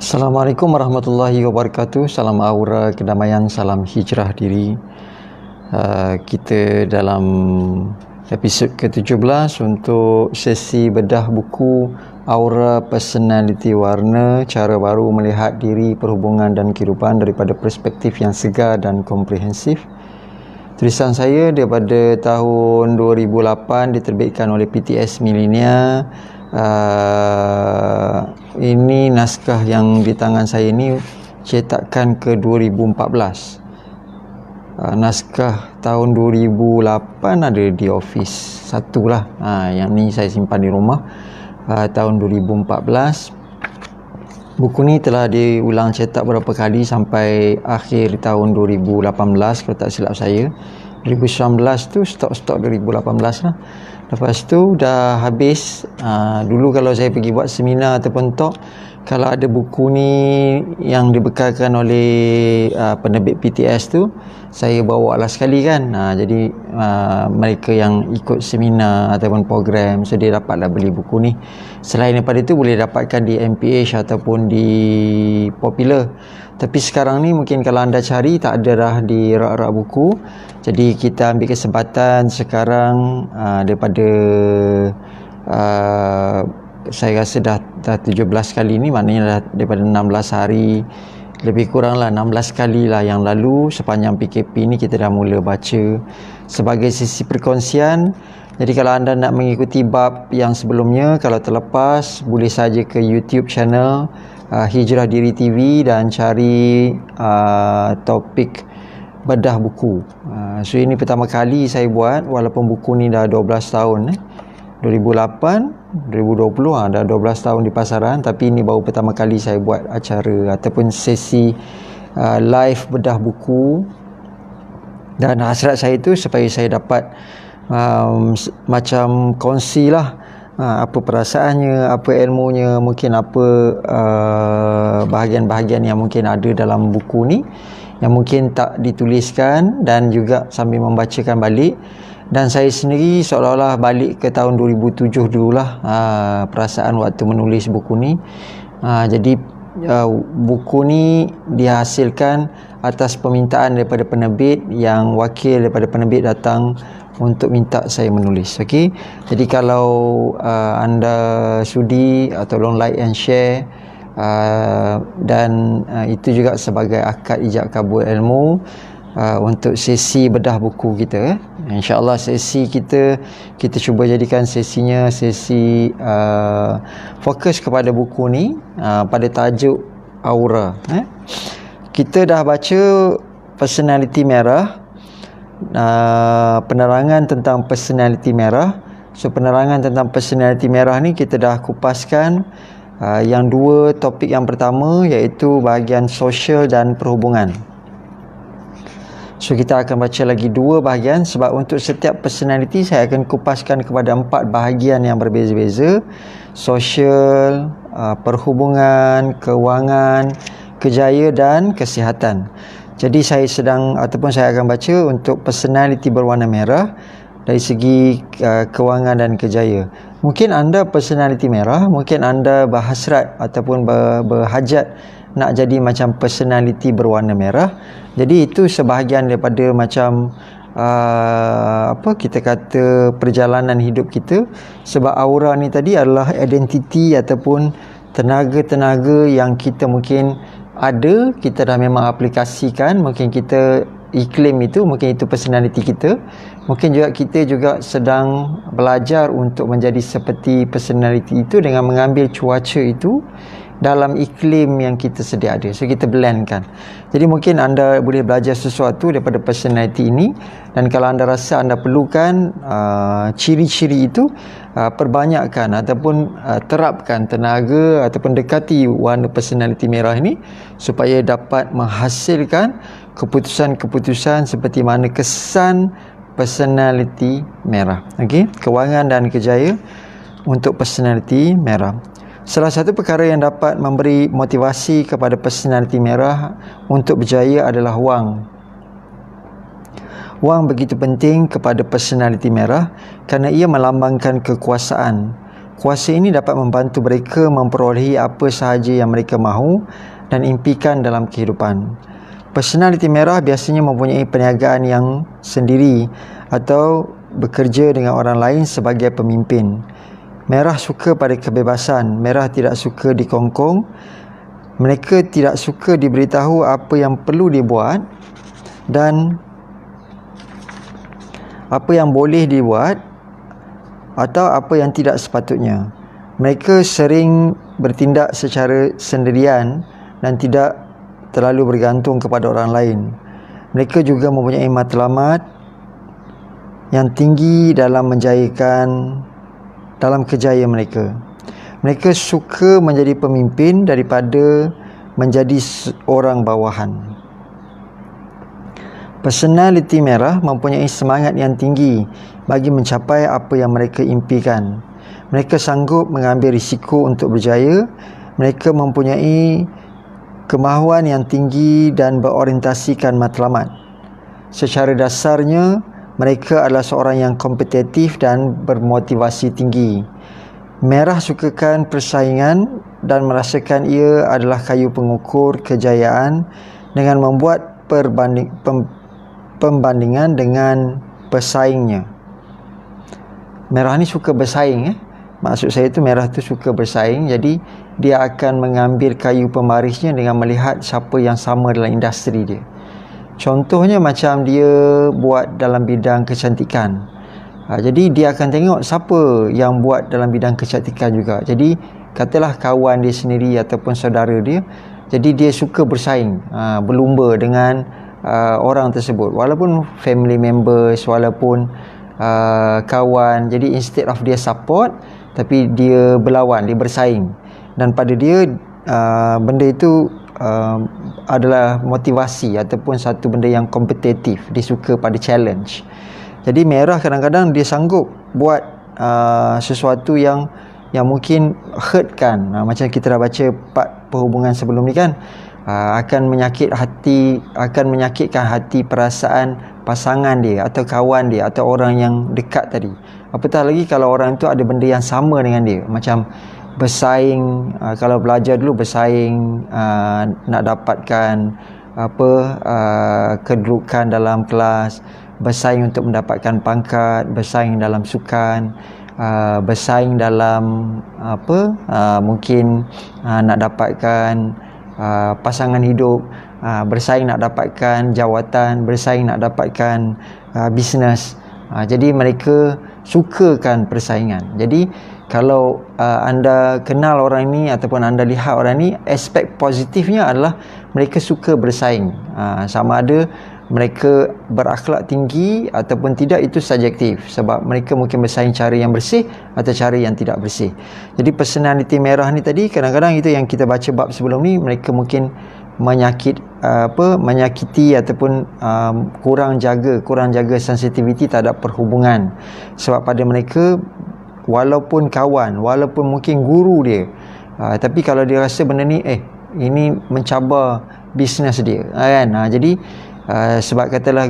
Assalamualaikum warahmatullahi wabarakatuh. Salam aura kedamaian, salam hijrah diri. Kita dalam episod ke-17 untuk sesi bedah buku Aura Personality Warna, cara baru melihat diri, perhubungan dan kehidupan daripada perspektif yang segar dan komprehensif. Tulisan saya daripada tahun 2008, diterbitkan oleh PTS Millenia. Ini naskah yang di tangan saya ni cetakan ke 2014. Naskah tahun 2008 ada di office satu lah. Yang ni saya simpan di rumah. Tahun 2014. Buku ni telah diulang cetak beberapa kali sampai akhir tahun 2018 kalau tak silap saya. 2019 tu stok 2018 lah. Lepas tu dah habis. Dulu kalau saya pergi buat seminar ataupun talk, kalau ada buku ni yang dibekalkan oleh penerbit PTS tu, saya bawa lah sekali kan. Jadi mereka yang ikut seminar ataupun program, so dia dapatlah beli buku ni. Selain daripada itu boleh dapatkan di MPH ataupun di Popular. Tapi sekarang ni mungkin kalau anda cari tak ada dah di rak-rak buku. Jadi kita ambil kesempatan sekarang daripada saya rasa dah 17 kali ni, maknanya dah daripada 16 hari, lebih kurang lah 16 kali lah yang lalu sepanjang PKP ni kita dah mula baca sebagai sesi perkongsian. Jadi kalau anda nak mengikuti bab yang sebelumnya, kalau terlepas, boleh saja ke YouTube channel Hijrah Diri TV dan cari topik bedah buku. So ini pertama kali saya buat, walaupun buku ni dah 12 tahun 2008, 2020 dah 12 tahun di pasaran, tapi ini baru pertama kali saya buat acara ataupun sesi live bedah buku. Dan hasrat saya tu supaya saya dapat macam kongsi lah apa perasaannya, apa ilmunya, mungkin apa bahagian-bahagian yang mungkin ada dalam buku ni yang mungkin tak dituliskan, dan juga sambil membacakan balik. Dan saya sendiri seolah-olah balik ke tahun 2007 dululah, perasaan waktu menulis buku ni. Jadi buku ni dihasilkan atas permintaan daripada penerbit, yang wakil daripada penerbit datang untuk minta saya menulis. Okey. Jadi kalau anda sudi, tolong like and share. Dan itu juga sebagai akad ijab kabul ilmu untuk sesi bedah buku kita. InsyaAllah sesi kita cuba jadikan sesinya sesi fokus kepada buku ni, pada tajuk Aura. Kita dah baca Personality Merah, penerangan tentang Personality Merah. So penerangan tentang Personality Merah ni kita dah kupaskan yang dua topik. Yang pertama iaitu bahagian sosial dan perhubungan. So kita akan baca lagi dua bahagian, sebab untuk setiap personality saya akan kupaskan kepada 4 bahagian yang berbeza-beza: sosial, perhubungan, kewangan, kejaya dan kesihatan. Jadi saya akan baca untuk personality berwarna merah dari segi kewangan dan kejaya. Mungkin anda personality merah, mungkin anda berhasrat ataupun berhajat nak jadi macam personality berwarna merah. Jadi itu sebahagian daripada macam kita kata perjalanan hidup kita. Sebab aura ni tadi adalah identiti ataupun tenaga-tenaga yang kita mungkin ada, kita dah memang aplikasikan, mungkin kita iklim itu, mungkin itu personality kita. Mungkin juga kita juga sedang belajar untuk menjadi seperti personality itu dengan mengambil cuaca itu dalam iklim yang kita sedia ada. So kita blendkan. Jadi mungkin anda boleh belajar sesuatu daripada personality ini, dan kalau anda rasa anda perlukan ciri-ciri itu, perbanyakkan ataupun terapkan tenaga ataupun dekati warna personality merah ini supaya dapat menghasilkan keputusan-keputusan seperti mana kesan personality merah. Okey, kewangan dan kejaya untuk personality merah. Salah satu perkara yang dapat memberi motivasi kepada personality merah untuk berjaya adalah wang. Wang begitu penting kepada personality merah kerana ia melambangkan kekuasaan, Kuasa ini dapat membantu mereka memperolehi apa sahaja yang mereka mahu dan impikan dalam kehidupan. Personaliti merah biasanya mempunyai perniagaan yang sendiri atau bekerja dengan orang lain sebagai pemimpin. Merah suka pada kebebasan. Merah tidak suka dikongkong. Mereka tidak suka diberitahu apa yang perlu dibuat dan apa yang boleh dibuat atau apa yang tidak sepatutnya. Mereka sering bertindak secara sendirian dan tidak terlalu bergantung kepada orang lain. Mereka juga mempunyai matlamat yang tinggi dalam kejayaan mereka. Mereka suka menjadi pemimpin daripada menjadi orang bawahan. Personaliti merah mempunyai semangat yang tinggi bagi mencapai apa yang mereka impikan. Mereka sanggup mengambil risiko untuk berjaya. Mereka mempunyai kemahuan yang tinggi dan berorientasikan matlamat. Secara dasarnya, mereka adalah seorang yang kompetitif dan bermotivasi tinggi. Merah sukakan persaingan dan merasakan ia adalah kayu pengukur kejayaan dengan membuat pembandingan dengan pesaingnya. Merah ni suka bersaing. Maksud saya tu merah tu suka bersaing. Jadi dia akan mengambil kayu pemarisnya dengan melihat siapa yang sama dalam industri dia. Contohnya macam dia buat dalam bidang kecantikan. Jadi dia akan tengok siapa yang buat dalam bidang kecantikan juga. Jadi katalah kawan dia sendiri ataupun saudara dia. Jadi dia suka bersaing, berlumba dengan orang tersebut. Walaupun family members, walaupun kawan. Jadi instead of dia support, tapi dia berlawan, dia bersaing. Dan pada dia benda itu adalah motivasi ataupun satu benda yang kompetitif. Dia suka pada challenge. Jadi merah kadang-kadang dia sanggup buat sesuatu yang mungkin hurtkan. Macam kita dah baca part perhubungan sebelum ni kan, akan menyakitkan hati perasaan pasangan dia atau kawan dia atau orang yang dekat tadi. Apatah lagi kalau orang tu ada benda yang sama dengan dia, macam bersaing. Kalau belajar dulu bersaing nak dapatkan kedudukan dalam kelas, bersaing untuk mendapatkan pangkat, bersaing dalam sukan, bersaing dalam mungkin nak dapatkan pasangan hidup, bersaing nak dapatkan jawatan, bersaing nak dapatkan bisnes. Jadi mereka sukakan persaingan. Jadi kalau anda kenal orang ni ataupun anda lihat orang ni, aspek positifnya adalah mereka suka bersaing. Sama ada mereka berakhlak tinggi ataupun tidak, itu subjektif, sebab mereka mungkin bersaing cara yang bersih atau cara yang tidak bersih. Jadi personaliti merah ni tadi, kadang-kadang itu yang kita baca bab sebelum ni, mereka mungkin menyakiti ataupun kurang jaga sensitiviti terhadap perhubungan. Sebab pada mereka, walaupun kawan, walaupun mungkin guru dia, tapi kalau dia rasa benda ni ini mencabar bisnes dia, kan? Jadi sebab katalah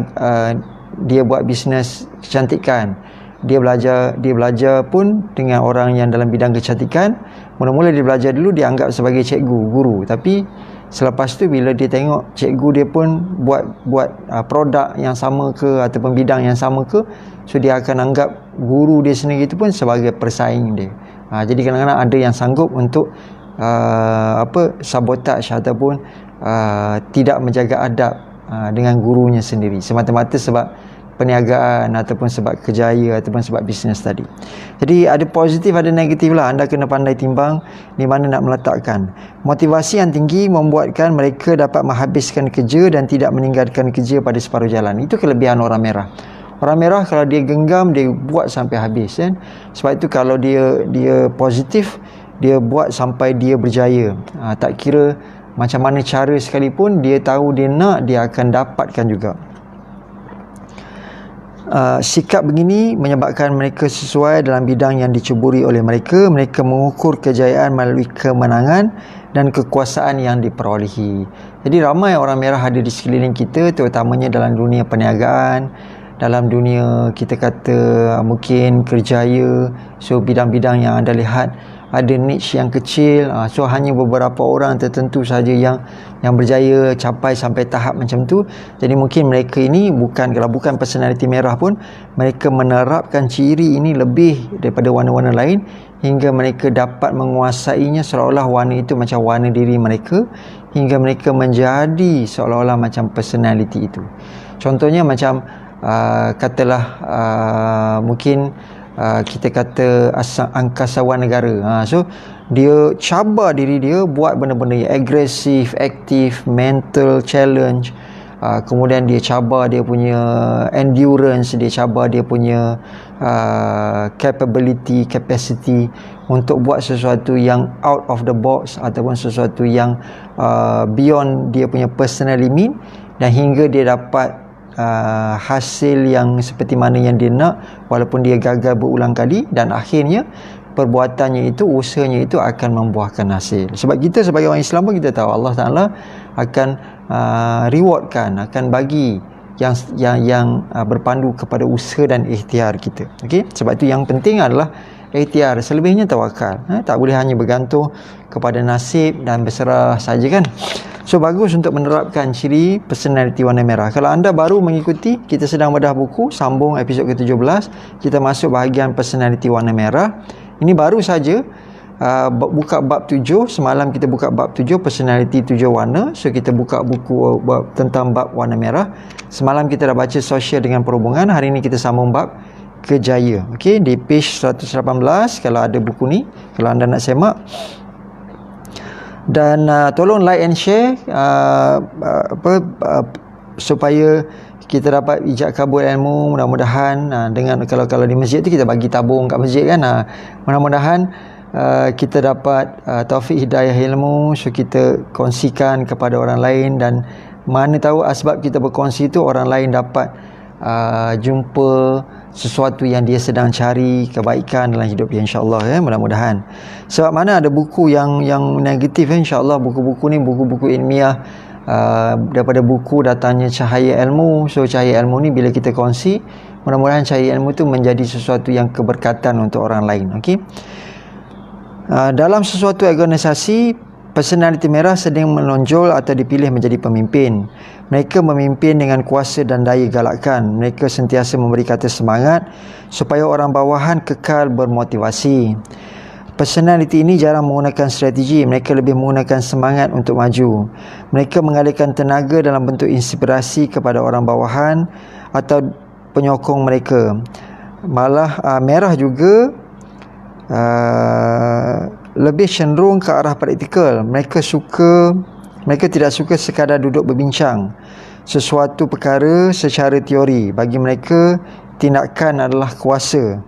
dia buat bisnes kecantikan, dia belajar pun dengan orang yang dalam bidang kecantikan. Mula-mula dia belajar dulu, dia anggap sebagai cikgu, guru. Tapi selepas tu bila dia tengok cikgu dia pun buat produk yang sama ke ataupun bidang yang sama ke, so dia akan anggap guru dia sendiri itu pun sebagai persaing dia. Jadi kadang-kadang ada yang sanggup untuk sabotage ataupun tidak menjaga adab dengan gurunya sendiri, semata-mata sebab perniagaan ataupun sebab kejaya ataupun sebab bisnes tadi. Jadi ada positif, ada negatif lah. Anda kena pandai timbang di mana nak meletakkan. Motivasi yang tinggi membuatkan mereka dapat menghabiskan kerja dan tidak meninggalkan kerja pada separuh jalan. Itu kelebihan orang merah. Orang merah kalau dia genggam, dia buat sampai habis, kan? Sebab itu kalau dia positif, dia buat sampai dia berjaya. Tak kira macam mana cara sekalipun, dia tahu dia nak, dia akan dapatkan juga. Sikap begini menyebabkan mereka sesuai dalam bidang yang diceburi oleh mereka. Mereka mengukur kejayaan melalui kemenangan dan kekuasaan yang diperolehi. Jadi ramai orang merah ada di sekeliling kita, terutamanya dalam dunia perniagaan, dalam dunia kita kata mungkin kerjaya, so bidang-bidang yang anda lihat ada niche yang kecil, so hanya beberapa orang tertentu saja yang berjaya capai sampai tahap macam tu. Jadi mungkin mereka ini kalau bukan personality merah pun, mereka menerapkan ciri ini lebih daripada warna-warna lain hingga mereka dapat menguasainya seolah-olah warna itu macam warna diri mereka, hingga mereka menjadi seolah-olah macam personality itu. Contohnya macam katalah mungkin kita kata angkasawan negara. So dia cabar diri dia buat benda-benda yang agresif, aktif, mental challenge. Kemudian dia cabar dia punya endurance, dia cabar dia punya capacity untuk buat sesuatu yang out of the box ataupun sesuatu yang beyond dia punya personal limit, dan hingga dia dapat hasil yang seperti mana yang dia nak, walaupun dia gagal berulang kali, dan akhirnya perbuatannya itu, usahanya itu akan membuahkan hasil. Sebab kita sebagai orang Islam pun kita tahu Allah Ta'ala akan rewardkan, akan bagi yang berpandu kepada usaha dan ikhtiar kita. Okey, sebab itu yang penting adalah ikhtiar, selebihnya tawakal. Tak boleh hanya bergantung kepada nasib dan berserah saja kan. So bagus untuk menerapkan ciri personality warna merah. Kalau anda baru mengikuti, kita sedang bedah buku, sambung episod ke-17, kita masuk bahagian personality warna merah. Ini baru saja buka bab 7. Semalam kita buka bab 7, personality 7 warna. So kita buka buku tentang bab warna merah. Semalam kita dah baca sosial dengan perhubungan. Hari ini kita sambung bab kejaya. Okey, di page 118 kalau ada buku ni, kalau anda nak semak. Dan tolong like and share supaya kita dapat ijab kabul ilmu. Mudah-mudahan dengan kalau di masjid tu kita bagi tabung kat masjid kan, mudah-mudahan kita dapat taufik hidayah ilmu, so kita kongsikan kepada orang lain, dan mana tahu asbab kita berkongsi tu orang lain dapat jumpa sesuatu yang dia sedang cari, kebaikan dalam hidup dia, insya-Allah ya, mudah-mudahan. Sebab mana ada buku yang negatif, insya-Allah buku-buku ni buku-buku ilmiah, daripada buku datangnya cahaya ilmu. So cahaya ilmu ni bila kita kongsi, mudah-mudahan cahaya ilmu tu menjadi sesuatu yang keberkatan untuk orang lain. Okey. Dalam sesuatu organisasi, personality merah sedang menonjol atau dipilih menjadi pemimpin. Mereka memimpin dengan kuasa dan daya galakan. Mereka sentiasa memberi kata semangat supaya orang bawahan kekal bermotivasi. Personality ini jarang menggunakan strategi. Mereka lebih menggunakan semangat untuk maju. Mereka mengalihkan tenaga dalam bentuk inspirasi kepada orang bawahan atau penyokong mereka. Malah merah juga lebih cenderung ke arah praktikal. Mereka tidak suka sekadar duduk berbincang sesuatu perkara secara teori. Bagi mereka, tindakan adalah kuasa.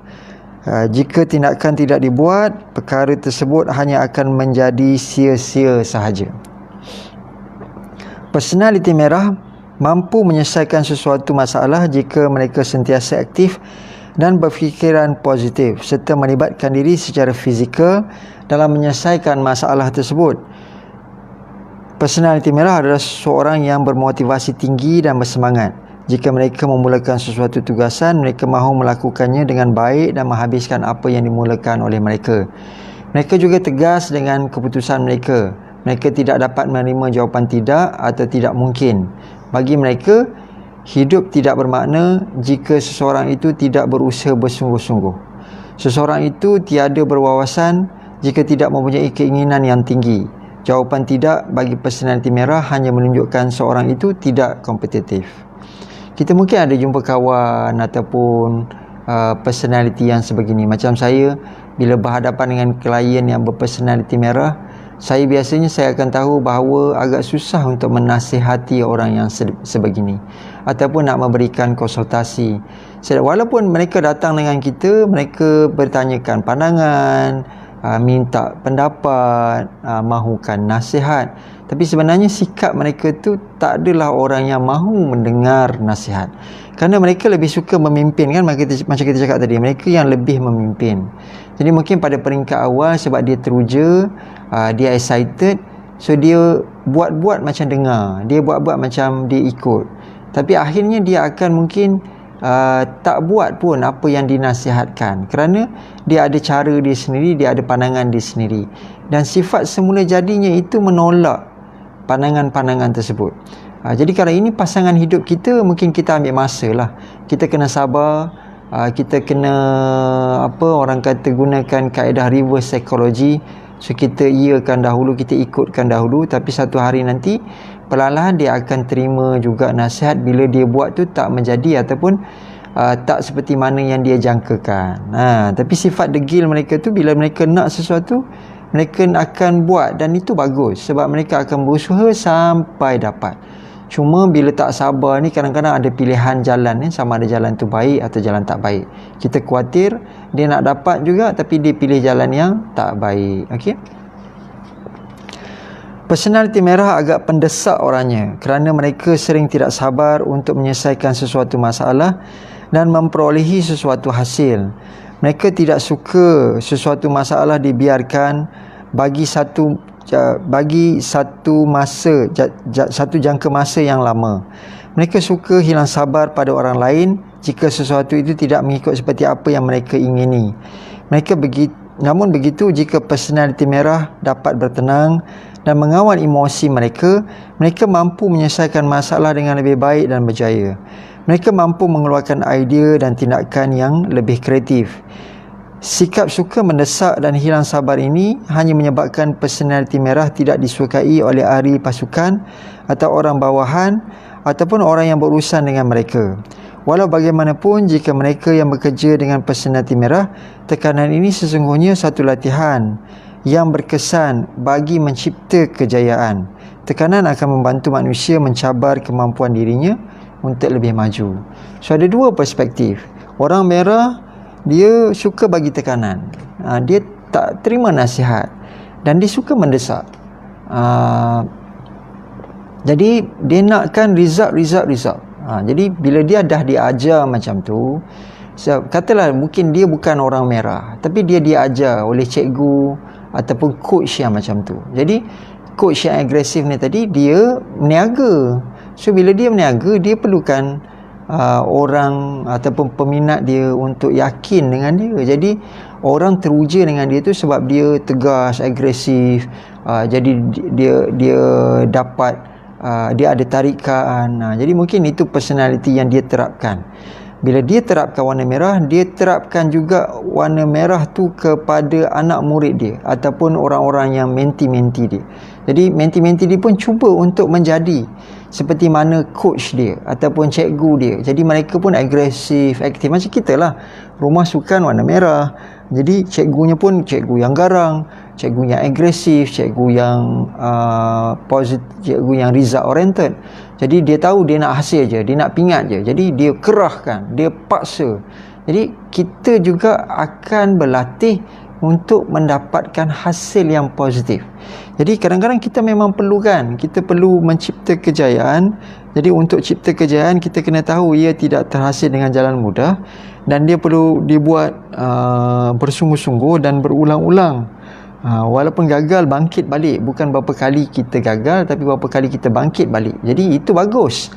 Jika tindakan tidak dibuat, perkara tersebut hanya akan menjadi sia-sia sahaja. Personality merah mampu menyelesaikan sesuatu masalah jika mereka sentiasa aktif dan berfikiran positif, serta melibatkan diri secara fizikal dalam menyelesaikan masalah tersebut. Personality merah adalah seorang yang bermotivasi tinggi dan bersemangat. Jika mereka memulakan sesuatu tugasan, mereka mahu melakukannya dengan baik dan menghabiskan apa yang dimulakan oleh mereka. Mereka juga tegas dengan keputusan mereka. Mereka tidak dapat menerima jawapan tidak atau tidak mungkin. Bagi mereka, hidup tidak bermakna jika seseorang itu tidak berusaha bersungguh-sungguh. Seseorang itu tiada berwawasan jika tidak mempunyai keinginan yang tinggi. Jawapan tidak bagi personality merah hanya menunjukkan seorang itu tidak kompetitif. Kita mungkin ada jumpa kawan ataupun personality yang sebegini. Macam saya, bila berhadapan dengan klien yang berpersonality merah, saya akan tahu bahawa agak susah untuk menasihati orang yang sebegini ataupun nak memberikan konsultasi. Walaupun mereka datang dengan kita, mereka bertanyakan pandangan, minta pendapat, mahukan nasihat, tapi sebenarnya sikap mereka tu tak adalah orang yang mahu mendengar nasihat, kerana mereka lebih suka memimpin kan, macam kita cakap tadi, mereka yang lebih memimpin. Jadi mungkin pada peringkat awal sebab dia teruja, dia excited, so dia buat-buat macam dengar, dia buat-buat macam dia ikut, tapi akhirnya dia akan mungkin tak buat pun apa yang dinasihatkan, kerana dia ada cara dia sendiri, dia ada pandangan dia sendiri, dan sifat semula jadinya itu menolak pandangan-pandangan tersebut. Jadi kalau ini pasangan hidup kita, mungkin kita ambil masa lah, kita kena sabar, kita kena orang kata gunakan kaedah reverse psychology. So kita iakan dahulu, kita ikutkan dahulu, tapi satu hari nanti perlahan-lahan dia akan terima juga nasihat bila dia buat tu tak menjadi ataupun tak seperti mana yang dia jangkakan. Tapi sifat degil mereka tu, bila mereka nak sesuatu, mereka akan buat, dan itu bagus sebab mereka akan berusaha sampai dapat. Cuma bila tak sabar ni, kadang-kadang ada pilihan jalan, sama ada jalan tu baik atau jalan tak baik. Kita khawatir dia nak dapat juga, tapi dia pilih jalan yang tak baik. Okey. Personaliti merah agak pendesak orangnya kerana mereka sering tidak sabar untuk menyelesaikan sesuatu masalah dan memperolehi sesuatu hasil. Mereka tidak suka sesuatu masalah dibiarkan bagi satu jangka masa yang lama. Mereka suka hilang sabar pada orang lain jika sesuatu itu tidak mengikut seperti apa yang mereka ingini. Namun begitu, jika personaliti merah dapat bertenang dan mengawal emosi mereka, mereka mampu menyelesaikan masalah dengan lebih baik dan berjaya. Mereka mampu mengeluarkan idea dan tindakan yang lebih kreatif. Sikap suka mendesak dan hilang sabar ini hanya menyebabkan personaliti merah tidak disukai oleh ahli pasukan atau orang bawahan ataupun orang yang berurusan dengan mereka. Walau bagaimanapun, jika mereka yang bekerja dengan personaliti merah, tekanan ini sesungguhnya satu latihan yang berkesan bagi mencipta kejayaan. Tekanan akan membantu manusia mencabar kemampuan dirinya untuk lebih maju. So ada dua perspektif. Orang merah, dia suka bagi tekanan, dia tak terima nasihat, dan dia suka mendesak. Jadi dia nakkan result. Jadi bila dia dah diajar macam tu, katalah mungkin dia bukan orang merah, tapi dia diajar oleh cikgu ataupun coach yang macam tu. Jadi coach yang agresif ni tadi, dia meniaga. So bila dia meniaga, dia perlukan orang ataupun peminat dia untuk yakin dengan dia. Jadi orang teruja dengan dia tu sebab dia tegas, agresif. Jadi dia dapat, dia ada tarikan. Jadi mungkin itu personality yang dia terapkan. Bila dia terapkan warna merah, dia terapkan juga warna merah tu kepada anak murid dia ataupun orang-orang yang menti-menti dia. Jadi menti-menti dia pun cuba untuk menjadi seperti mana coach dia ataupun cikgu dia. Jadi mereka pun agresif, aktif. Macam kita lah, rumah sukan warna merah. Jadi cikgunya pun cikgu yang garang, cikgu yang agresif, cikgu yang positif, cikgu yang result oriented. Jadi dia tahu dia nak hasil je, dia nak pingat je. Jadi dia kerahkan, dia paksa. Jadi kita juga akan berlatih untuk mendapatkan hasil yang positif. Jadi kadang-kadang kita memang perlukan, kita perlu mencipta kejayaan. Jadi untuk cipta kejayaan, kita kena tahu ia tidak terhasil dengan jalan mudah, dan dia perlu dibuat bersungguh-sungguh dan berulang-ulang. Walaupun gagal, bangkit balik. Bukan berapa kali kita gagal, tapi berapa kali kita bangkit balik. Jadi itu bagus.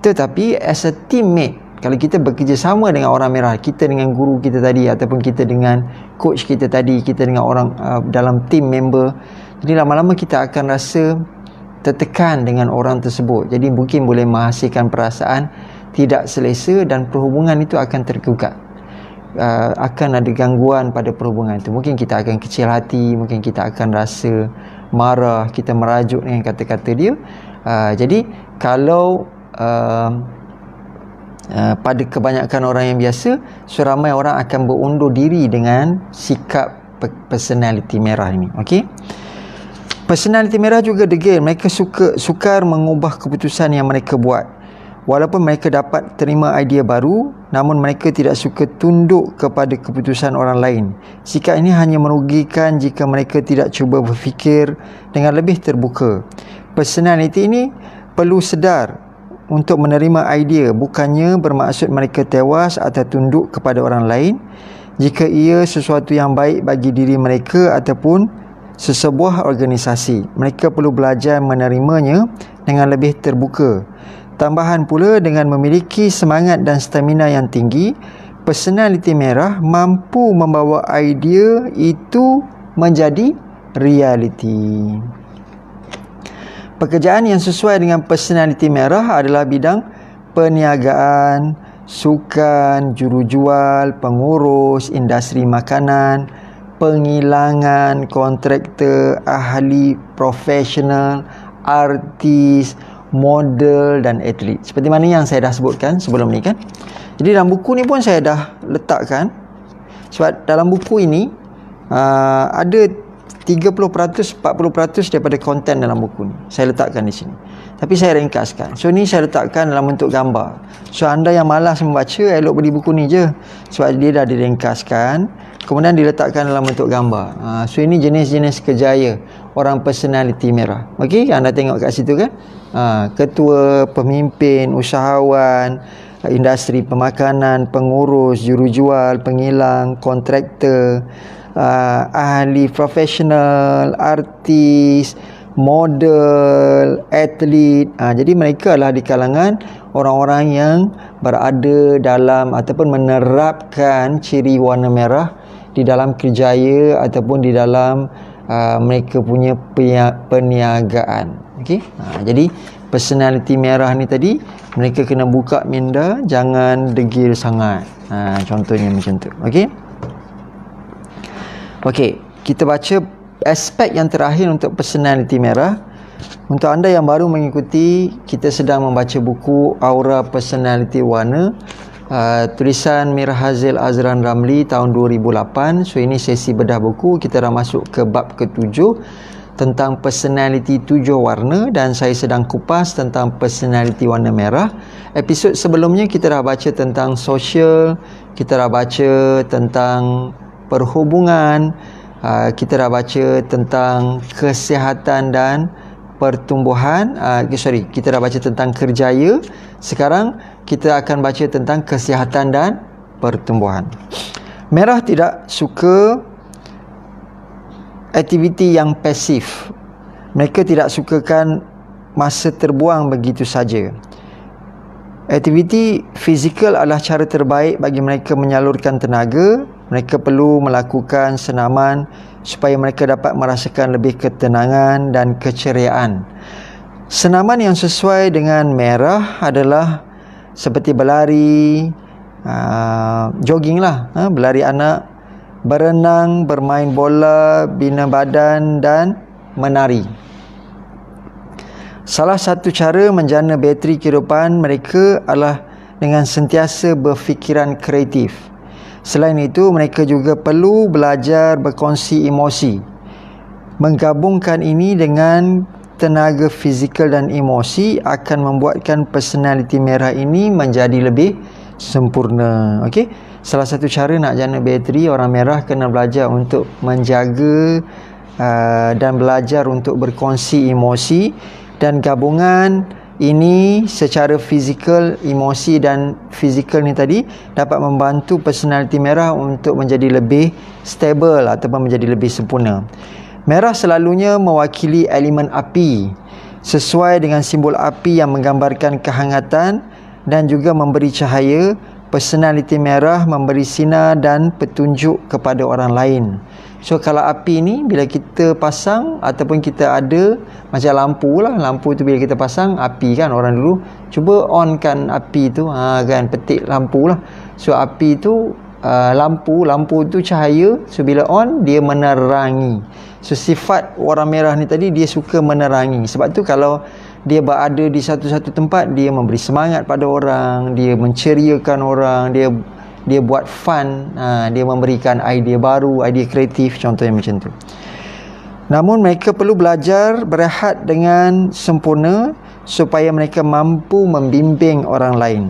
Tetapi as a teammate, kalau kita bekerjasama dengan orang merah, kita dengan guru kita tadi ataupun kita dengan coach kita tadi, kita dengan orang dalam team member, jadi lama-lama kita akan rasa tertekan dengan orang tersebut. Jadi mungkin boleh menghasilkan perasaan tidak selesa dan perhubungan itu akan tergugat. Akan ada gangguan pada perhubungan itu. Mungkin kita akan kecil hati, mungkin kita akan rasa marah, kita merajuk dengan kata-kata dia. Jadi kalau pada kebanyakan orang yang biasa, seramai orang akan berundur diri dengan sikap personality merah ini. Okey. Personality merah juga degil. Mereka sukar mengubah keputusan yang mereka buat. Walaupun mereka dapat terima idea baru, namun mereka tidak suka tunduk kepada keputusan orang lain. Sikap ini hanya merugikan jika mereka tidak cuba berfikir dengan lebih terbuka. Personality ini perlu sedar untuk menerima idea, bukannya bermaksud mereka tewas atau tunduk kepada orang lain jika ia sesuatu yang baik bagi diri mereka ataupun sesebuah organisasi. Mereka perlu belajar menerimanya dengan lebih terbuka. Tambahan pula, dengan memiliki semangat dan stamina yang tinggi, personaliti merah mampu membawa idea itu menjadi realiti. Pekerjaan yang sesuai dengan personaliti merah adalah bidang perniagaan, sukan, jurujual, pengurus, industri makanan, penghilangan, kontraktor, ahli profesional, artis, model dan atlet. Seperti mana yang saya dah sebutkan sebelum ni kan. Jadi dalam buku ni pun saya dah letakkan, sebab dalam buku ini ada 30%, 40% daripada konten dalam buku ni saya letakkan di sini. Tapi saya ringkaskan. So ni saya letakkan dalam bentuk gambar. So anda yang malas membaca, elok beli buku ni je, sebab dia dah diringkaskan, kemudian diletakkan dalam bentuk gambar. So ini jenis-jenis kerjaya orang personaliti merah. Okey, anda tengok kat situ kan. Ketua, pemimpin, usahawan, industri pemakanan, pengurus, jurujual, penghilang, kontraktor, ahli profesional, artis, model, atlet. Jadi mereka adalah di kalangan orang-orang yang berada dalam ataupun menerapkan ciri warna merah di dalam kerjaya ataupun di dalam mereka punya perniagaan. Okey. Jadi personaliti merah ni tadi, mereka kena buka minda, jangan degil sangat. Contohnya macam tu. Okey. Okey, kita baca aspek yang terakhir untuk personaliti merah. Untuk anda yang baru mengikuti, kita sedang membaca buku Aura Personaliti Warna, tulisan Mir Hazil Azran Ramli tahun 2008. So ini sesi bedah buku. Kita dah masuk ke bab ke-7 tentang personaliti 7 warna, dan saya sedang kupas tentang personaliti warna merah. Episod sebelumnya kita dah baca tentang sosial, kita dah baca tentang perhubungan, kita dah baca tentang kesihatan dan pertumbuhan. Kita dah baca tentang kerjaya. Sekarang kita akan baca tentang kesihatan dan pertumbuhan. Merah tidak suka aktiviti yang pasif. Mereka tidak sukakan masa terbuang begitu saja. Aktiviti fizikal adalah cara terbaik bagi mereka menyalurkan tenaga. Mereka perlu melakukan senaman supaya mereka dapat merasakan lebih ketenangan dan keceriaan. Senaman yang sesuai dengan merah adalah seperti berlari, jogging lah, berlari anak, berenang, bermain bola, bina badan dan menari. Salah satu cara menjana bateri kehidupan mereka adalah dengan sentiasa berfikiran kreatif. Selain itu, mereka juga perlu belajar berkongsi emosi. Menggabungkan ini dengan tenaga fizikal dan emosi akan membuatkan personaliti merah ini menjadi lebih sempurna. Okey, salah satu cara nak jana bateri orang merah kena belajar untuk menjaga dan belajar untuk berkongsi emosi, dan gabungan ini secara fizikal, emosi dan fizikal ni tadi dapat membantu personaliti merah untuk menjadi lebih stable ataupun menjadi lebih sempurna. Merah selalunya mewakili elemen api, sesuai dengan simbol api yang menggambarkan kehangatan dan juga memberi cahaya. Personaliti merah memberi sinar dan petunjuk kepada orang lain. So kalau api ni bila kita pasang ataupun kita ada, macam lampu lah, lampu tu bila kita pasang api kan, orang dulu cuba onkan api tu, kan, petik lampu lah. So api tu lampu tu cahaya, so bila on dia menerangi. So sifat orang merah ni tadi, dia suka menerangi. Sebab tu kalau dia berada di satu-satu tempat, dia memberi semangat pada orang, dia menceriakan orang, dia buat fun, dia memberikan idea baru, idea kreatif, contohnya macam tu. Namun mereka perlu belajar berehat dengan sempurna supaya mereka mampu membimbing orang lain.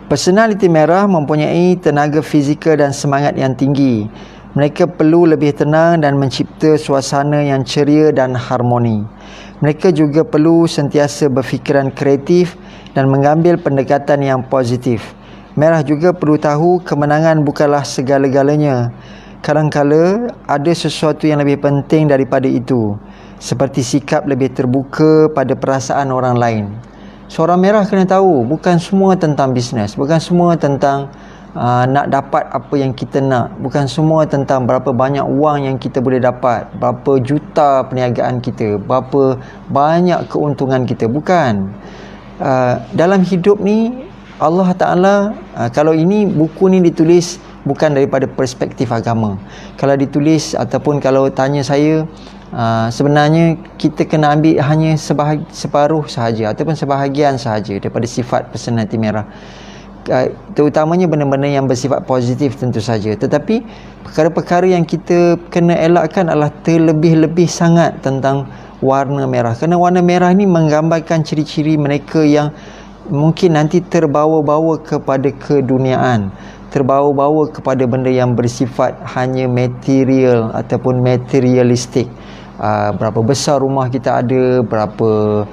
Personaliti merah mempunyai tenaga fizikal dan semangat yang tinggi. Mereka perlu lebih tenang dan mencipta suasana yang ceria dan harmoni. Mereka juga perlu sentiasa berfikiran kreatif dan mengambil pendekatan yang positif. Merah juga perlu tahu kemenangan bukanlah segala-galanya. Kadang-kala ada sesuatu yang lebih penting daripada itu. seperti sikap lebih terbuka pada perasaan orang lain. Seorang merah kena tahu, bukan semua tentang bisnes, bukan semua tentang nak dapat apa yang kita nak, bukan semua tentang berapa banyak wang yang kita boleh dapat, berapa juta perniagaan kita, berapa banyak keuntungan kita. Bukan. Dalam hidup ni Allah Ta'ala, kalau ini buku ni ditulis bukan daripada perspektif agama. Kalau ditulis ataupun kalau tanya saya, sebenarnya kita kena ambil hanya separuh sahaja ataupun sebahagian sahaja daripada sifat personality merah. Terutamanya benda-benda yang bersifat positif tentu saja. Tetapi perkara-perkara yang kita kena elakkan adalah terlebih-lebih sangat tentang warna merah. Kerana warna merah ni menggambarkan ciri-ciri mereka yang mungkin nanti terbawa-bawa kepada keduniaan, terbawa-bawa kepada benda yang bersifat hanya material ataupun materialistik. Berapa besar rumah kita ada, berapa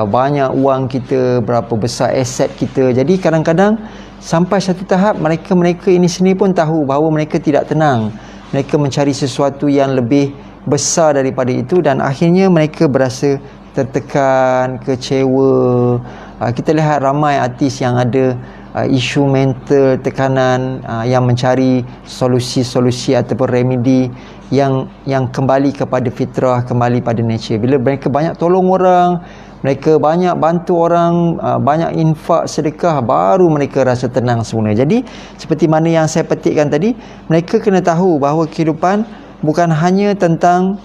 banyak wang kita, berapa besar aset kita. Jadi kadang-kadang sampai satu tahap mereka ini sendiri pun tahu bahawa mereka tidak tenang. Mereka mencari sesuatu yang lebih besar daripada itu dan akhirnya mereka berasa tertekan, kecewa. Kita lihat ramai artis yang ada isu mental, tekanan, yang mencari solusi-solusi ataupun remedi yang kembali kepada fitrah, kembali pada nature. Bila mereka banyak tolong orang, mereka banyak bantu orang, banyak infak, sedekah, baru mereka rasa tenang semula. Jadi seperti mana yang saya petikkan tadi, mereka kena tahu bahawa kehidupan bukan hanya tentang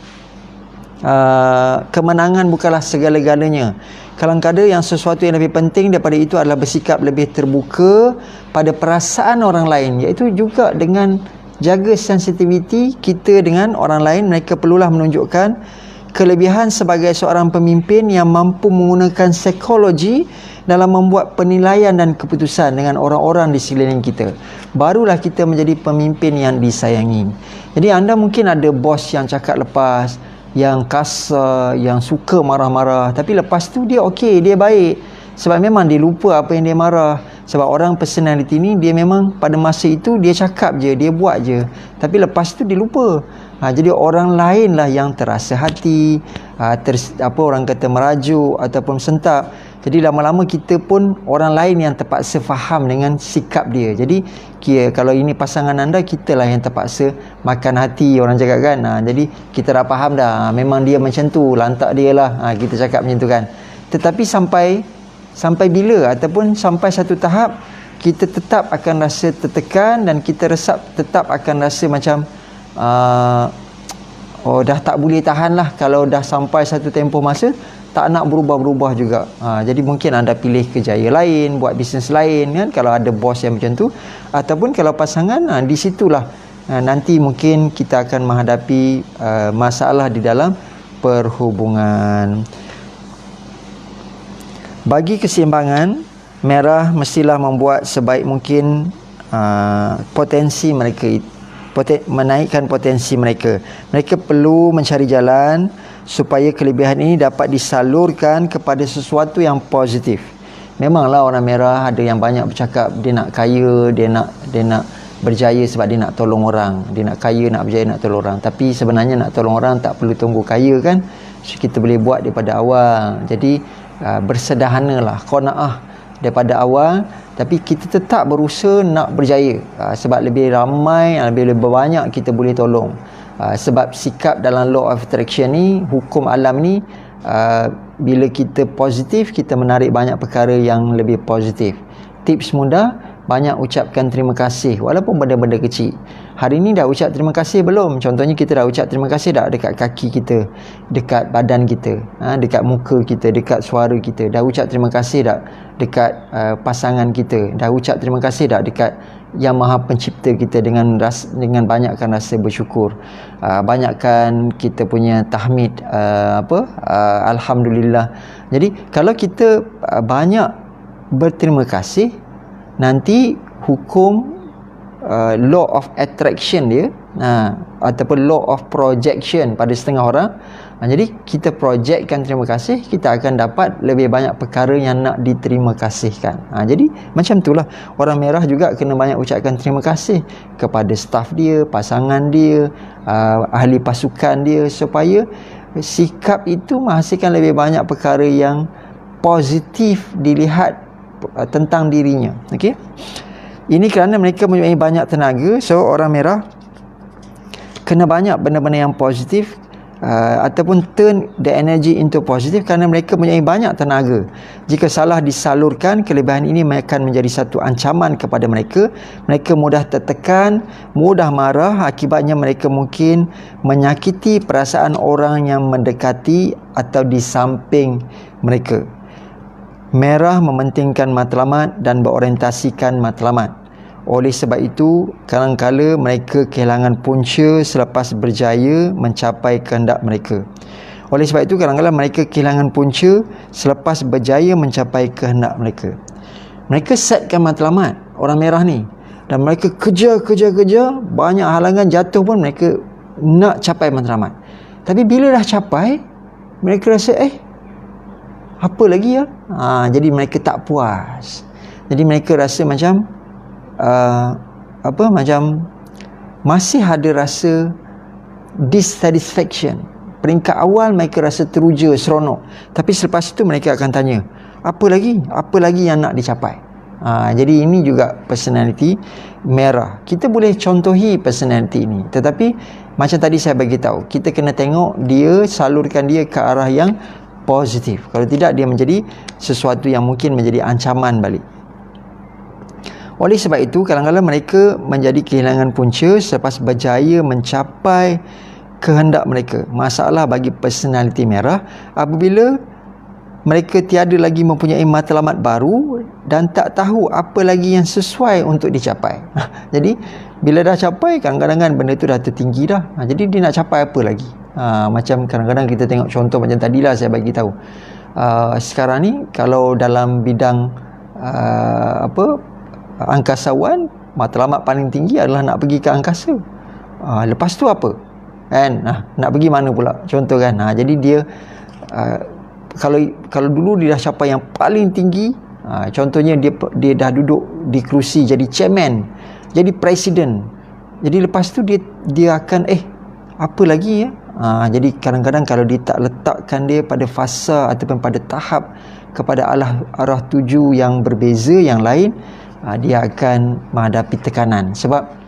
kemenangan, bukanlah segala-galanya. Kadang-kadang yang sesuatu yang lebih penting daripada itu adalah bersikap lebih terbuka pada perasaan orang lain, iaitu juga dengan jaga sensitiviti kita dengan orang lain. Mereka perlulah menunjukkan kelebihan sebagai seorang pemimpin yang mampu menggunakan psikologi dalam membuat penilaian dan keputusan dengan orang-orang di sekeliling kita. Barulah kita menjadi pemimpin yang disayangi. Jadi anda mungkin ada bos yang cakap lepas, yang kasar, yang suka marah-marah, tapi lepas tu dia okey, dia baik. Sebab memang dia lupa apa yang dia marah. Sebab orang personality ni dia memang pada masa itu dia cakap je, dia buat je, tapi lepas tu dia lupa. Jadi orang lain lah yang terasa hati, orang kata merajuk ataupun sentap. Jadi lama-lama kita pun orang lain yang terpaksa faham dengan sikap dia. Jadi kalau ini pasangan anda, kita lah yang terpaksa makan hati, orang cakap kan. Jadi kita dah faham dah, memang dia macam tu, lantak dia lah, kita cakap macam tu kan. Tetapi sampai bila ataupun sampai satu tahap kita tetap akan rasa tertekan dan kita tetap akan rasa macam dah tak boleh tahan lah. Kalau dah sampai satu tempoh masa tak nak berubah-berubah juga. Jadi mungkin anda pilih kerjaya lain, buat bisnes lain kan, kalau ada bos yang macam tu. Ataupun kalau pasangan, di situlah nanti mungkin kita akan menghadapi masalah di dalam perhubungan. Bagi keseimbangan, merah mestilah membuat sebaik mungkin potensi mereka, menaikkan potensi mereka. Mereka perlu mencari jalan supaya kelebihan ini dapat disalurkan kepada sesuatu yang positif. Memanglah orang merah ada yang banyak bercakap dia nak kaya, dia nak berjaya sebab dia nak tolong orang. Dia nak kaya, nak berjaya, nak tolong orang. Tapi sebenarnya nak tolong orang tak perlu tunggu kaya kan. So, kita boleh buat daripada awal. Jadi bersederhanalah, qanaah daripada awal. Tapi kita tetap berusaha nak berjaya, sebab lebih ramai, lebih banyak kita boleh tolong. Sebab sikap dalam law of attraction ni, hukum alam ni, bila kita positif, kita menarik banyak perkara yang lebih positif. Tips mudah, banyak ucapkan terima kasih walaupun benda-benda kecil. Hari ni dah ucap terima kasih belum? Contohnya kita dah ucap terima kasih dah dekat kaki kita, dekat badan kita, dekat muka kita, dekat suara kita. Dah ucap terima kasih dah dekat pasangan kita. Dah ucap terima kasih dah dekat Yang Maha Pencipta kita dengan banyakkan rasa bersyukur. Banyakkan kita punya tahmid, alhamdulillah. Jadi kalau kita banyak berterima kasih, nanti hukum law of attraction dia, ataupun law of projection pada setengah orang, jadi kita projectkan terima kasih, kita akan dapat lebih banyak perkara yang nak diterima kasihkan. Jadi macam itulah orang merah juga kena banyak ucapkan terima kasih kepada staf dia, pasangan dia, ahli pasukan dia, supaya sikap itu menghasilkan lebih banyak perkara yang positif dilihat tentang dirinya. Okey. Ini kerana mereka mempunyai banyak tenaga. So orang merah kena banyak benda-benda yang positif, ataupun turn the energy into positive, kerana mereka mempunyai banyak tenaga. Jika salah disalurkan, kelebihan ini akan menjadi satu ancaman kepada mereka. Mereka mudah tertekan, mudah marah. Akibatnya mereka mungkin menyakiti perasaan orang yang mendekati atau di samping mereka. Merah mementingkan matlamat dan berorientasikan matlamat. Oleh sebab itu, kadang-kala mereka kehilangan punca selepas berjaya mencapai kehendak mereka. Oleh sebab itu, kadang-kala mereka kehilangan punca selepas berjaya mencapai kehendak mereka. Mereka setkan matlamat, orang merah ni. Dan mereka kejar, banyak halangan, jatuh pun mereka nak capai matlamat. Tapi bila dah capai, mereka rasa, apa lagi ya? Jadi mereka tak puas. Jadi mereka rasa macam macam masih ada rasa dissatisfaction. Peringkat awal mereka rasa teruja, seronok. Tapi selepas itu mereka akan tanya, apa lagi? Apa lagi yang nak dicapai? Jadi ini juga personality merah. Kita boleh contohi personality ini, tetapi macam tadi saya bagi tahu, kita kena tengok dia, salurkan dia ke arah yang positif. Kalau tidak, dia menjadi sesuatu yang mungkin menjadi ancaman balik. Oleh sebab itu, kadang-kadang mereka menjadi kehilangan punca selepas berjaya mencapai kehendak mereka. Masalah bagi personaliti merah apabila mereka tiada lagi mempunyai matlamat baru dan tak tahu apa lagi yang sesuai untuk dicapai. Jadi, bila dah capai, kadang-kadang benda tu dah tertinggi dah. Jadi, dia nak capai apa lagi? Macam kadang-kadang kita tengok contoh macam tadilah saya bagi tahu. Sekarang ni, kalau dalam bidang angkasawan, matlamat paling tinggi adalah nak pergi ke angkasa. Lepas tu apa? Kan? Nak pergi mana pula? Contoh kan. Jadi dia kalau dulu dia dah capai yang paling tinggi, contohnya dia dah duduk di kerusi jadi chairman, jadi presiden. Jadi lepas tu dia akan apa lagi ya? Jadi kadang-kadang kalau dia tak letakkan dia pada fasa ataupun pada tahap kepada arah tuju yang berbeza yang lain, dia akan menghadapi tekanan. Sebab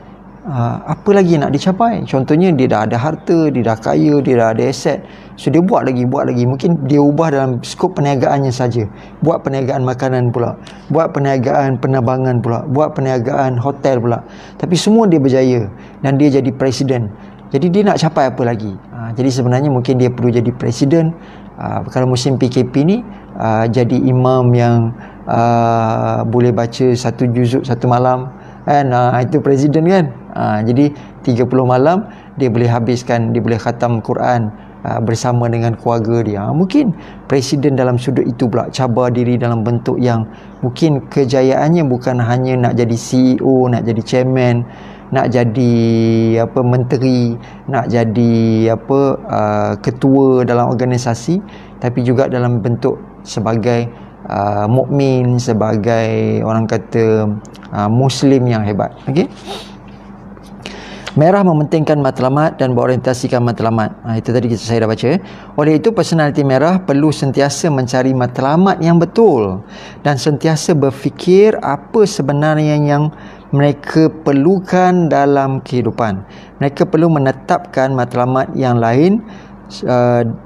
apa lagi nak dicapai? Contohnya dia dah ada harta, dia dah kaya, dia dah ada aset. So dia buat lagi. Mungkin dia ubah dalam skop perniagaannya saja. Buat perniagaan makanan pula, buat perniagaan penerbangan pula, buat perniagaan hotel pula. Tapi semua dia berjaya dan dia jadi presiden. Jadi dia nak capai apa lagi? Jadi sebenarnya mungkin dia perlu jadi presiden. Kalau musim PKP ni, jadi imam yang boleh baca 1 juzuk 1 malam kan, itu presiden kan. Jadi 30 malam dia boleh habiskan, dia boleh khatam Quran bersama dengan keluarga dia. Mungkin presiden dalam sudut itu pula, cabar diri dalam bentuk yang mungkin kejayaannya bukan hanya nak jadi CEO, nak jadi chairman, nak jadi menteri, nak jadi ketua dalam organisasi, tapi juga dalam bentuk sebagai mukmin, sebagai orang kata muslim yang hebat. Okey. Merah mementingkan matlamat dan berorientasikan matlamat. Itu tadi saya dah baca. Oleh itu, personaliti merah perlu sentiasa mencari matlamat yang betul dan sentiasa berfikir apa sebenarnya yang mereka perlukan dalam kehidupan. Mereka perlu menetapkan matlamat yang lain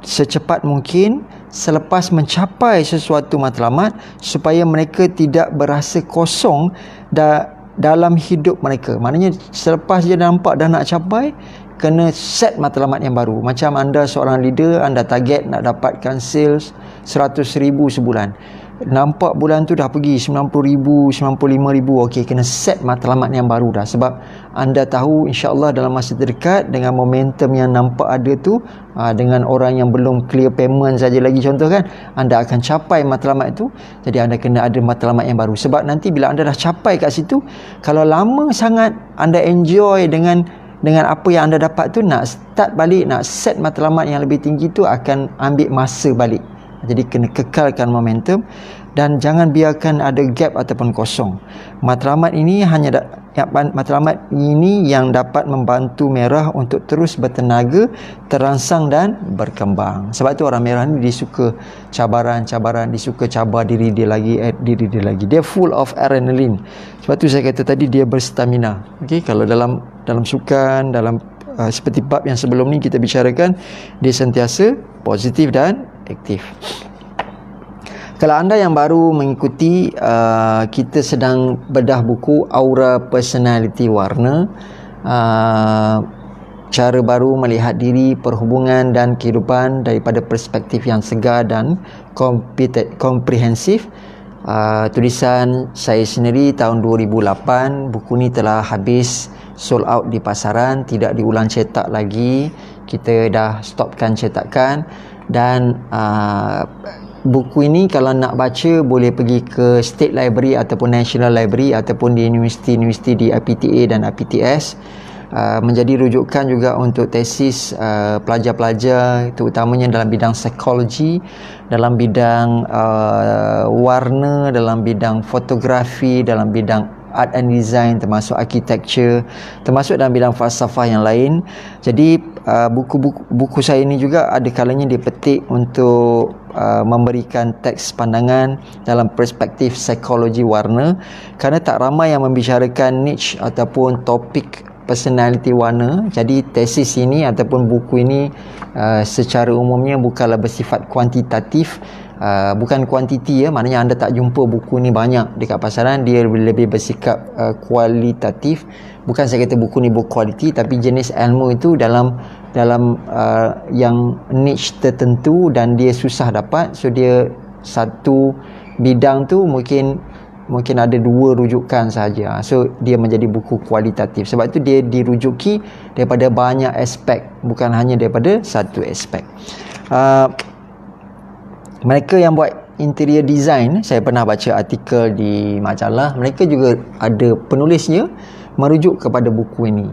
secepat mungkin selepas mencapai sesuatu matlamat, supaya mereka tidak berasa kosong dalam hidup mereka. Maknanya selepas dia nampak dah nak capai, kena set matlamat yang baru. Macam anda seorang leader, anda target nak dapatkan sales 100,000 sebulan. Nampak bulan tu dah pergi 90,000, 95,000. Okey, kena set matlamat yang baru dah. Sebab anda tahu insya-Allah dalam masa terdekat, dengan momentum yang nampak ada tu, dengan orang yang belum clear payment saja lagi contoh kan, anda akan capai matlamat itu. Jadi anda kena ada matlamat yang baru. Sebab nanti bila anda dah capai kat situ, kalau lama sangat anda enjoy dengan apa yang anda dapat tu, nak start balik, nak set matlamat yang lebih tinggi tu akan ambil masa balik. Jadi kena kekalkan momentum dan jangan biarkan ada gap ataupun kosong. Matlamat ini hanya matlamat ini yang dapat membantu merah untuk terus bertenaga, terangsang dan berkembang. Sebab tu orang merah ni dia suka cabaran-cabaran, dia suka cabar diri dia lagi, Dia full of adrenaline. Sebab tu saya kata tadi dia berstamina. Okey, kalau dalam sukan, dalam seperti bab yang sebelum ni kita bicarakan, dia sentiasa positif dan aktif. Kalau anda yang baru mengikuti, kita sedang bedah buku Aura Personality Warna, cara baru melihat diri, perhubungan dan kehidupan daripada perspektif yang segar dan komprehensif. Tulisan saya sendiri tahun 2008. Buku ni telah habis sold out di pasaran, tidak diulang cetak lagi. Kita dah stopkan cetakan. Dan buku ini kalau nak baca boleh pergi ke State Library ataupun National Library ataupun di universiti-universiti di IPTA dan IPTS. Menjadi rujukan juga untuk tesis pelajar-pelajar, terutamanya dalam bidang psikologi, dalam bidang warna, dalam bidang fotografi, dalam bidang art and design, termasuk architecture, termasuk dalam bidang falsafah yang lain. Jadi buku saya ini juga ada kalanya dipetik untuk memberikan teks pandangan dalam perspektif psikologi warna, kerana tak ramai yang membicarakan niche ataupun topik personality warna. Jadi tesis ini ataupun buku ini secara umumnya bukanlah bersifat kuantitatif, bukan kuantiti ya, maknanya anda tak jumpa buku ni banyak dekat pasaran. Dia lebih bersikap kualitatif. Bukan saya kata buku ni berkualiti, tapi jenis ilmu itu dalam yang niche tertentu dan dia susah dapat. So dia satu bidang tu mungkin ada 2 rujukan sahaja. So dia menjadi buku kualitatif. Sebab tu dia dirujuki daripada banyak aspek, bukan hanya daripada satu aspek. Mereka yang buat interior design, saya pernah baca artikel di majalah, mereka juga ada penulisnya merujuk kepada buku ini.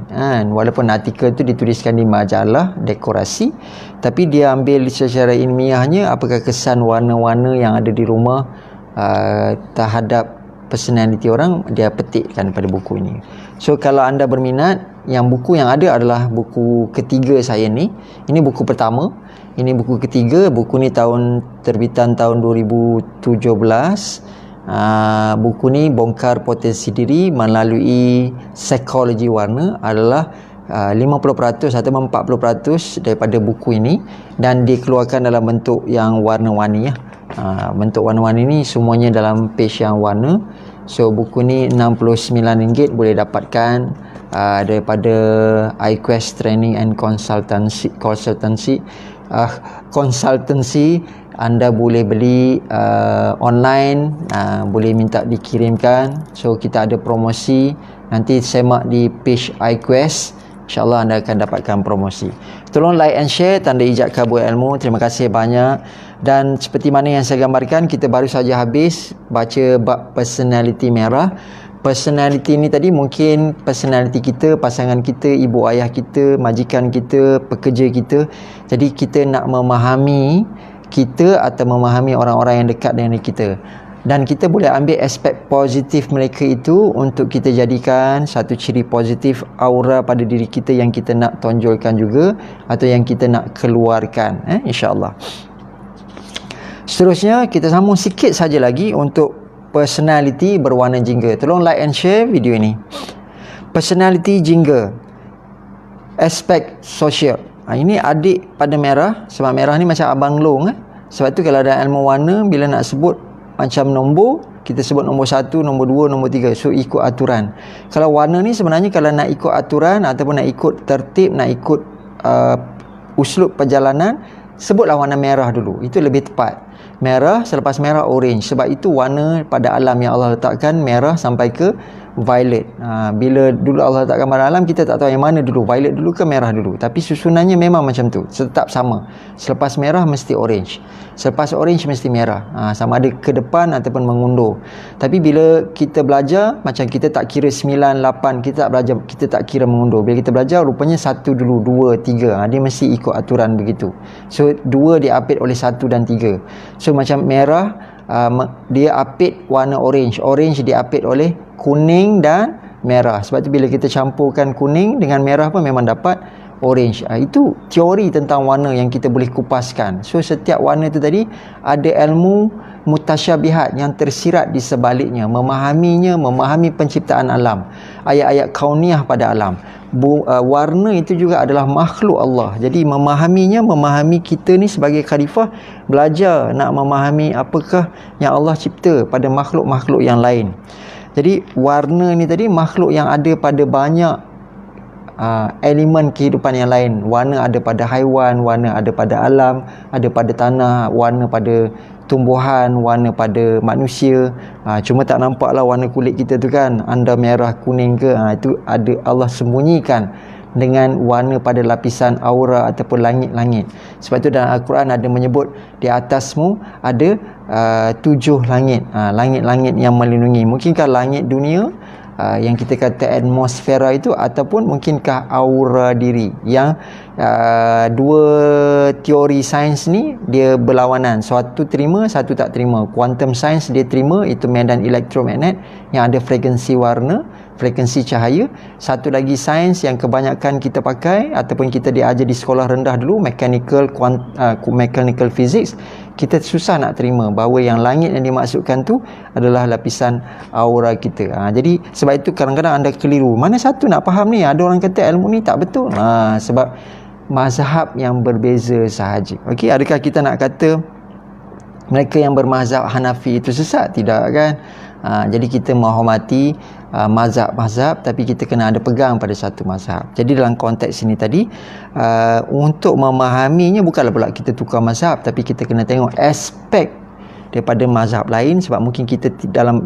Walaupun artikel itu dituliskan di majalah dekorasi, tapi dia ambil secara ilmiahnya apakah kesan warna-warna yang ada di rumah terhadap personality orang, dia petikkan pada buku ini. So kalau anda berminat, yang buku yang ada adalah buku ketiga saya ni. Ini buku pertama, ini buku ketiga. Buku ni terbitan tahun 2017. Buku ni bongkar potensi diri melalui psikologi warna adalah 50% atau 40% daripada buku ini, dan dikeluarkan dalam bentuk yang warna-warni ya. Bentuk warna-warni ni semuanya dalam page yang warna. So buku ni RM69 boleh dapatkan daripada iQuest Training and Consultancy. Anda boleh beli online, boleh minta dikirimkan. So kita ada promosi, nanti semak di page iQuest, InsyaAllah anda akan dapatkan promosi. Tolong like and share, tanda ijab kabul ilmu. Terima kasih banyak. Dan seperti mana yang saya gambarkan, kita baru saja habis baca bab personality merah. Personality ni tadi mungkin personality kita, pasangan kita, ibu ayah kita, majikan kita, pekerja kita. Jadi kita nak memahami kita atau memahami orang-orang yang dekat dengan kita. Dan kita boleh ambil aspek positif mereka itu untuk kita jadikan satu ciri positif aura pada diri kita yang kita nak tonjolkan juga, atau yang kita nak keluarkan, insya-Allah. Seterusnya kita sambung sikit saja lagi untuk personality berwarna jingga. Tolong like and share video ini. Personality jingga, aspek sosial. Ini adik pada merah, sebab merah ni macam abang long. Sebab tu kalau ada ilmu warna, bila nak sebut macam nombor, kita sebut nombor 1, nombor 2, nombor 3. So ikut aturan. Kalau warna ni sebenarnya kalau nak ikut aturan ataupun nak ikut tertib, nak ikut uslub perjalanan, sebutlah warna merah dulu. Itu lebih tepat. Merah, selepas merah orange. Sebab itu warna pada alam yang Allah letakkan merah sampai ke violet. Bila dulu Allah letakkan pada alam, kita tak tahu yang mana dulu, violet dulu ke merah dulu. Tapi susunannya memang macam tu, tetap sama. Selepas merah mesti orange, selepas orange mesti merah. Sama ada ke depan ataupun mengundur. Tapi bila kita belajar, macam kita tak kira 9, 8, kita tak belajar, kita tak kira mengundur. Bila kita belajar, rupanya 1 dulu, 2, 3. Dia mesti ikut aturan begitu. So 2 diapit oleh 1 dan 3. So macam merah, dia apit warna orange, orange diapit oleh kuning dan merah. Sebab tu bila kita campurkan kuning dengan merah pun memang dapat orange. Itu teori tentang warna yang kita boleh kupaskan. So setiap warna tu tadi ada ilmu mutasyabihat yang tersirat di sebaliknya, memahaminya, memahami penciptaan alam, ayat-ayat kauniyah pada alam. Warna itu juga adalah makhluk Allah. Jadi memahaminya, memahami kita ni sebagai khalifah, belajar nak memahami apakah yang Allah cipta pada makhluk-makhluk yang lain. Jadi warna ni tadi makhluk yang ada pada banyak elemen kehidupan yang lain. Warna ada pada haiwan, warna ada pada alam, ada pada tanah, warna pada tumbuhan, warna pada manusia. Cuma tak nampaklah warna kulit kita tu kan, anda merah, kuning ke, itu ada Allah sembunyikan dengan warna pada lapisan aura ataupun langit-langit. Sebab tu dalam Al-Quran ada menyebut di atasmu ada 7 langit, langit-langit yang melindungi. Mungkinkah langit dunia yang kita kata atmosfera itu, ataupun mungkinkah aura diri, yang dua teori sains ni dia berlawanan, satu terima, satu tak terima. Quantum science dia terima itu medan elektromagnet yang ada frekuensi warna, frekuensi cahaya. Satu lagi sains yang kebanyakan kita pakai ataupun kita diajar di sekolah rendah dulu, mechanical physics, kita susah nak terima bahawa yang langit yang dimaksudkan tu adalah lapisan aura kita. Jadi sebab itu kadang-kadang anda keliru. Mana satu nak faham ni? Ada orang kata ilmu ni tak betul. Sebab mazhab yang berbeza sahaja. Okey, adakah kita nak kata mereka yang bermazhab Hanafi itu sesat? Tidak kan? Jadi kita menghormati mazhab-mazhab, tapi kita kena ada pegang pada satu mazhab. Jadi dalam konteks ini tadi, untuk memahaminya bukanlah pula kita tukar mazhab, tapi kita kena tengok aspek daripada mazhab lain, sebab mungkin kita dalam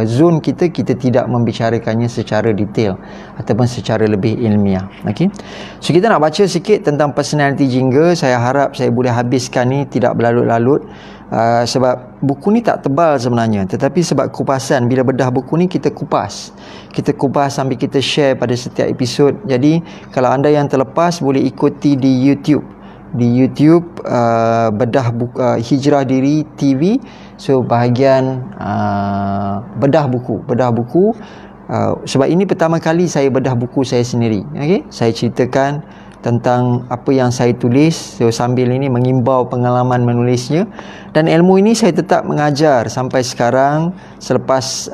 zon kita tidak membicarakannya secara detail ataupun secara lebih ilmiah. Okey. So kita nak baca sikit tentang personality jingga. Saya harap saya boleh habiskan ni tidak berlalut-lalut, sebab buku ni tak tebal sebenarnya, tetapi sebab kupasan, bila bedah buku ni kita kupas sambil kita share pada setiap episod. Jadi kalau anda yang terlepas boleh ikuti di YouTube bedah buku, Hijrah Diri TV. So bahagian bedah buku, sebab ini pertama kali saya bedah buku saya sendiri. Okey, saya ceritakan tentang apa yang saya tulis, so sambil ini mengimbau pengalaman menulisnya. Dan ilmu ini saya tetap mengajar sampai sekarang. Selepas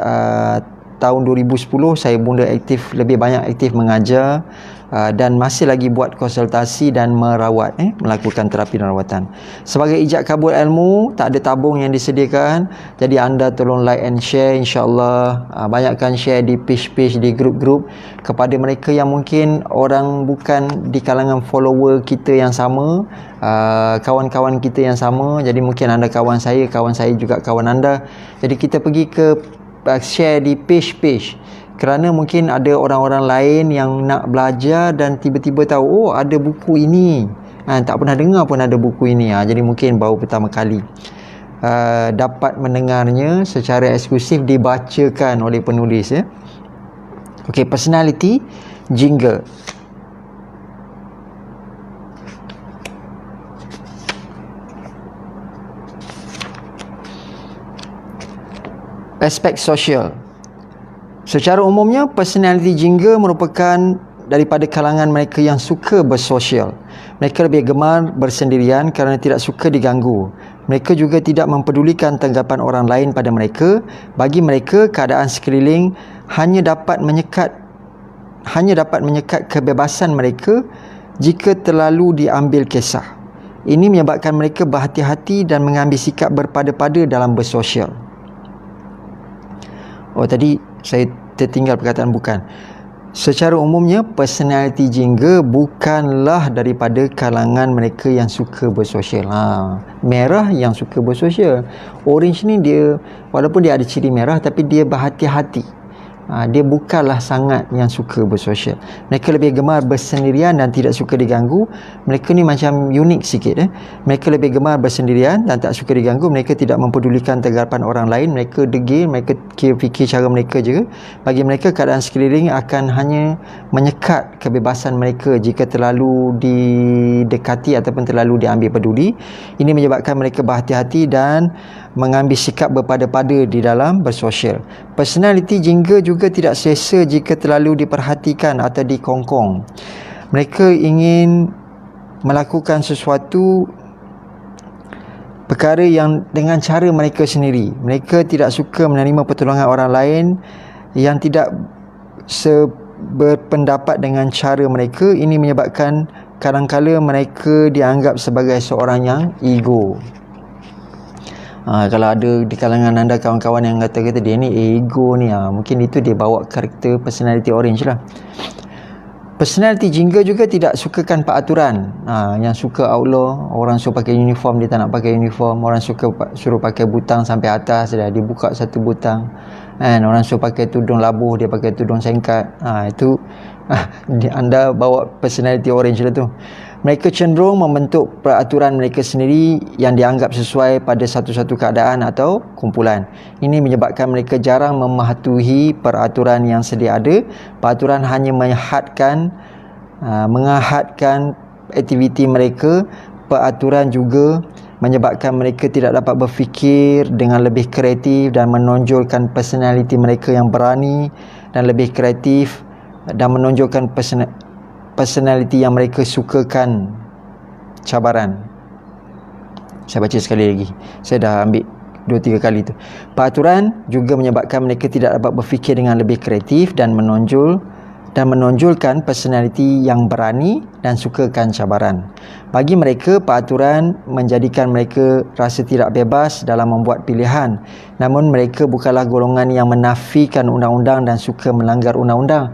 tahun 2010 saya mula lebih banyak aktif mengajar, dan masih lagi buat konsultasi dan merawat, melakukan terapi dan rawatan. Sebagai ijab kabul ilmu, tak ada tabung yang disediakan. Jadi anda tolong like and share, insya-Allah. Banyakkan share di page-page, di grup-grup, kepada mereka yang mungkin orang bukan di kalangan follower kita yang sama, kawan-kawan kita yang sama. Jadi mungkin anda kawan saya juga kawan anda. Jadi kita pergi ke share di page-page, kerana mungkin ada orang-orang lain yang nak belajar dan tiba-tiba tahu, oh ada buku ini, tak pernah dengar pun ada buku ini. Jadi mungkin baru pertama kali dapat mendengarnya secara eksklusif dibacakan oleh penulis. Okey, personality jingga. Aspek sosial. Secara umumnya, personality jingga merupakan daripada kalangan mereka yang suka bersosial. Mereka lebih gemar bersendirian kerana tidak suka diganggu. Mereka juga tidak mempedulikan tanggapan orang lain pada mereka. Bagi mereka, keadaan sekeliling hanya dapat menyekat kebebasan mereka jika terlalu diambil kisah. Ini menyebabkan mereka berhati-hati dan mengambil sikap berpada-pada dalam bersosial. Oh, tadi saya tertinggal perkataan bukan. Secara umumnya, personality jingga bukanlah daripada kalangan mereka yang suka bersosial. Merah yang suka bersosial. Orange ni dia, walaupun dia ada ciri merah, tapi dia berhati-hati. Dia bukanlah sangat yang suka bersosial. Mereka lebih gemar bersendirian dan tidak suka diganggu. Mereka ni macam unik sikit. Mereka lebih gemar bersendirian dan tak suka diganggu. Mereka tidak mempedulikan tanggapan orang lain. Mereka degil, mereka fikir cara mereka je. Bagi mereka, keadaan sekeliling akan hanya menyekat kebebasan mereka jika terlalu didekati ataupun terlalu diambil peduli. Ini menyebabkan mereka berhati-hati dan mengambil sikap berpada-pada di dalam bersosial. Personaliti jingga juga tidak selesa jika terlalu diperhatikan atau dikongkong. Mereka ingin melakukan sesuatu perkara yang dengan cara mereka sendiri. Mereka tidak suka menerima pertolongan orang lain yang tidak berpendapat dengan cara mereka. Ini menyebabkan kadang-kala mereka dianggap sebagai seorang yang ego. Kalau ada di kalangan anda kawan-kawan yang kata-kata dia ni ego ni, mungkin itu dia bawa karakter personality orange lah. Personality jingga juga tidak sukakan peraturan. Yang suka outlaw, orang suruh pakai uniform dia tak nak pakai uniform, orang suruh pakai butang sampai atas dia buka satu butang. Orang suruh pakai tudung labuh dia pakai tudung singkat. Itu anda bawa personality orange lah tu. Mereka cenderung membentuk peraturan mereka sendiri yang dianggap sesuai pada satu-satu keadaan atau kumpulan. Ini menyebabkan mereka jarang mematuhi peraturan yang sedia ada. Peraturan hanya menghadkan aktiviti mereka. Peraturan juga menyebabkan mereka tidak dapat berfikir dengan lebih kreatif dan menonjolkan personaliti mereka yang berani dan lebih kreatif, dan menonjolkan personaliti yang mereka sukakan cabaran. Saya baca sekali lagi. Saya dah ambil 2-3 kali tu. Peraturan juga menyebabkan mereka tidak dapat berfikir dengan lebih kreatif dan menonjolkan personaliti yang berani dan sukakan cabaran. Bagi mereka, peraturan menjadikan mereka rasa tidak bebas dalam membuat pilihan. Namun mereka bukanlah golongan yang menafikan undang-undang dan suka melanggar undang-undang.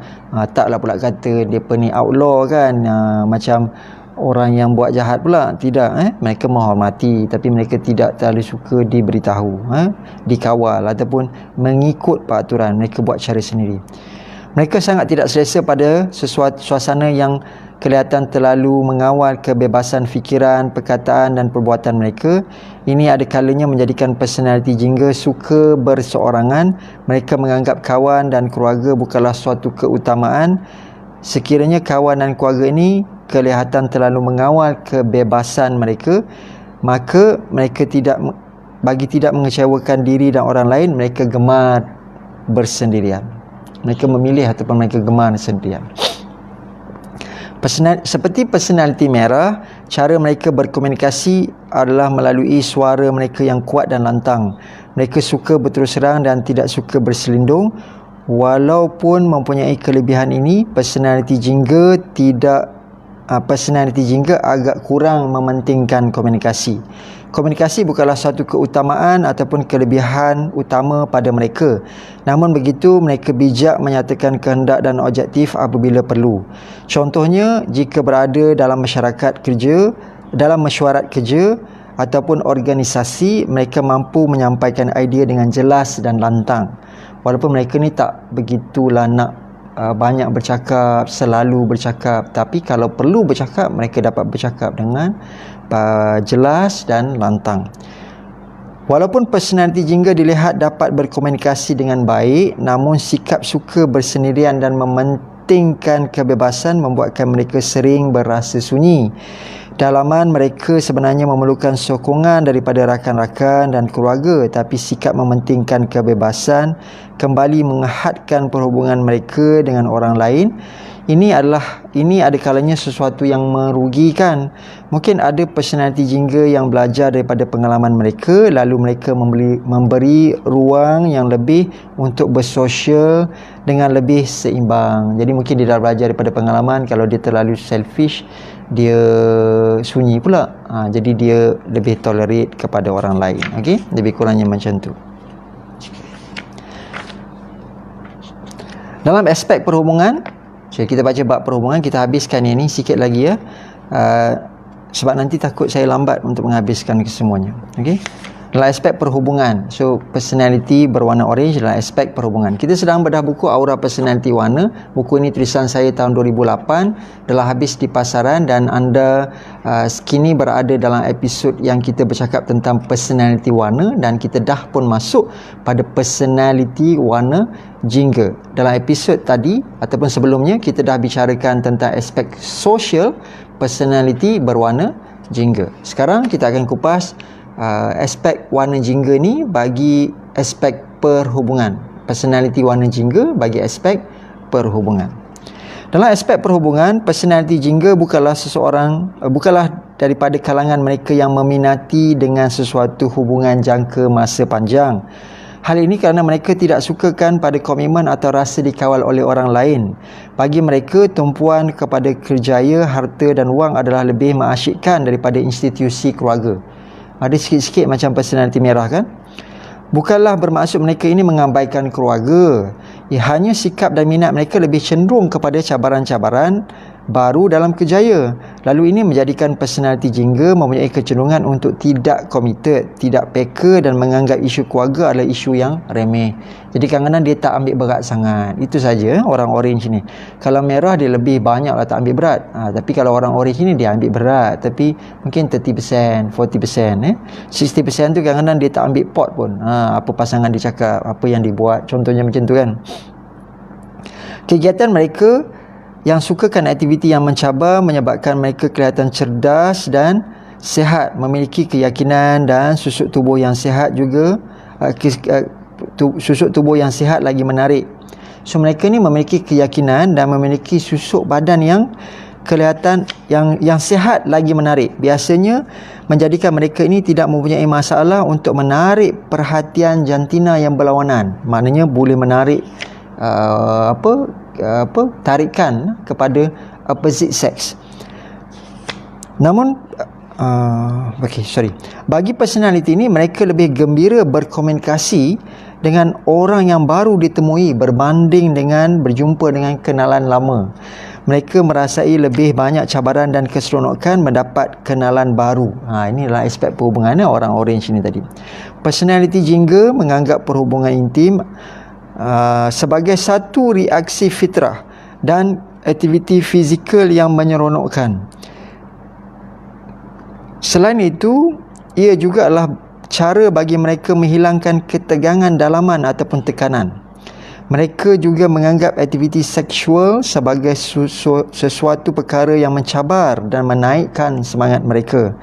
Taklah pula kata dia ni outlaw kan, macam orang yang buat jahat pula. Tidak, mereka menghormati, tapi mereka tidak terlalu suka diberitahu, dikawal ataupun mengikut peraturan. Mereka buat cara sendiri. Mereka sangat tidak selesa pada suasana yang kelihatan terlalu mengawal kebebasan fikiran, perkataan dan perbuatan mereka. Ini ada kalanya menjadikan personaliti jingga suka berseorangan. Mereka menganggap kawan dan keluarga bukanlah suatu keutamaan. Sekiranya kawan dan keluarga ini kelihatan terlalu mengawal kebebasan mereka, maka mereka bagi tidak mengecewakan diri dan orang lain, mereka gemar bersendirian. Mereka memilih ataupun mereka gemar sendirian. Seperti personaliti merah, cara mereka berkomunikasi adalah melalui suara mereka yang kuat dan lantang. Mereka suka berterus terang dan tidak suka berselindung. Walaupun mempunyai kelebihan ini, personaliti jingga agak kurang mementingkan komunikasi. Komunikasi bukanlah satu keutamaan ataupun kelebihan utama pada mereka. Namun begitu, mereka bijak menyatakan kehendak dan objektif apabila perlu. Contohnya, jika berada dalam masyarakat kerja, dalam mesyuarat kerja ataupun organisasi, mereka mampu menyampaikan idea dengan jelas dan lantang. Walaupun mereka ni tak begitulah nak banyak bercakap, selalu bercakap, tapi kalau perlu bercakap, mereka dapat bercakap dengan jelas dan lantang. Walaupun personaliti jingga dilihat dapat berkomunikasi dengan baik, namun sikap suka bersendirian dan mementingkan kebebasan membuatkan mereka sering berasa sunyi. Dalaman mereka sebenarnya memerlukan sokongan daripada rakan-rakan dan keluarga, tapi sikap mementingkan kebebasan kembali menghadkan perhubungan mereka dengan orang lain. Ini ada kalanya sesuatu yang merugikan. Mungkin ada personaliti jingga yang belajar daripada pengalaman mereka, lalu mereka memberi ruang yang lebih untuk bersosial dengan lebih seimbang. Jadi mungkin dia dah belajar daripada pengalaman, kalau dia terlalu selfish, dia sunyi pula. Jadi dia lebih tolerate kepada orang lain. Okey, lebih kurangnya macam tu. Dalam aspek perhubungan, kita baca bab perhubungan, kita habiskan yang ni sikit lagi ya. Sebab nanti takut saya lambat untuk menghabiskan kesemuanya. Okey. Dalam aspek perhubungan, so personality berwarna orange dalam aspek perhubungan. Kita sedang bedah buku Aura Personality Warna. Buku ini tulisan saya tahun 2008, telah habis di pasaran dan anda kini berada dalam episod yang kita bercakap tentang personality warna, dan kita dah pun masuk pada personality warna jingga. Dalam episod tadi ataupun sebelumnya, kita dah bicarakan tentang aspek social personality berwarna jingga. Sekarang kita akan kupas aspek warna jingga ni bagi aspek perhubungan. Personality warna jingga bagi aspek perhubungan. Dalam aspek perhubungan, personality jingga bukanlah daripada kalangan mereka yang meminati dengan sesuatu hubungan jangka masa panjang. Hal ini kerana mereka tidak sukakan pada komitmen atau rasa dikawal oleh orang lain. Bagi mereka, tumpuan kepada kerjaya, harta dan wang adalah lebih mengasyikkan daripada institusi keluarga. Ada sikit-sikit macam personality merah kan? Bukanlah bermaksud mereka ini mengabaikan keluarga. Hanya sikap dan minat mereka lebih cenderung kepada cabaran-cabaran baru dalam kerjaya. Lalu ini menjadikan personality jingga mempunyai kecenderungan untuk tidak committed, tidak peka dan menganggap isu keluarga adalah isu yang remeh. Jadi kadang-kadang dia tak ambil berat sangat. Itu saja orang orange ni. Kalau merah dia lebih banyaklah tak ambil berat. Tapi kalau orang orange ni dia ambil berat, tapi mungkin 30%, 40%, 60% tu kadang-kadang dia tak ambil pot pun. Apa pasangan dia cakap, apa yang dibuat, contohnya macam tu kan. Kegiatan mereka yang sukakan aktiviti yang mencabar menyebabkan mereka kelihatan cerdas dan sihat, memiliki keyakinan dan susuk tubuh yang sihat juga. Susuk tubuh yang sihat lagi menarik. So mereka ni memiliki keyakinan dan memiliki susuk badan yang kelihatan yang sihat lagi menarik. Biasanya menjadikan mereka ini tidak mempunyai masalah untuk menarik perhatian jantina yang berlawanan. Maknanya boleh menarik tarikan kepada opposite sex. Namun bagi personality ini, mereka lebih gembira berkomunikasi dengan orang yang baru ditemui berbanding dengan berjumpa dengan kenalan lama. Mereka merasai lebih banyak cabaran dan keseronokan mendapat kenalan baru. Inilah aspek perhubungannya orang orange ni tadi. Personality jingga menganggap perhubungan intim sebagai satu reaksi fitrah dan aktiviti fizikal yang menyeronokkan. Selain itu, ia juga adalah cara bagi mereka menghilangkan ketegangan dalaman ataupun tekanan. Mereka juga menganggap aktiviti seksual sebagai sesuatu perkara yang mencabar dan menaikkan semangat mereka.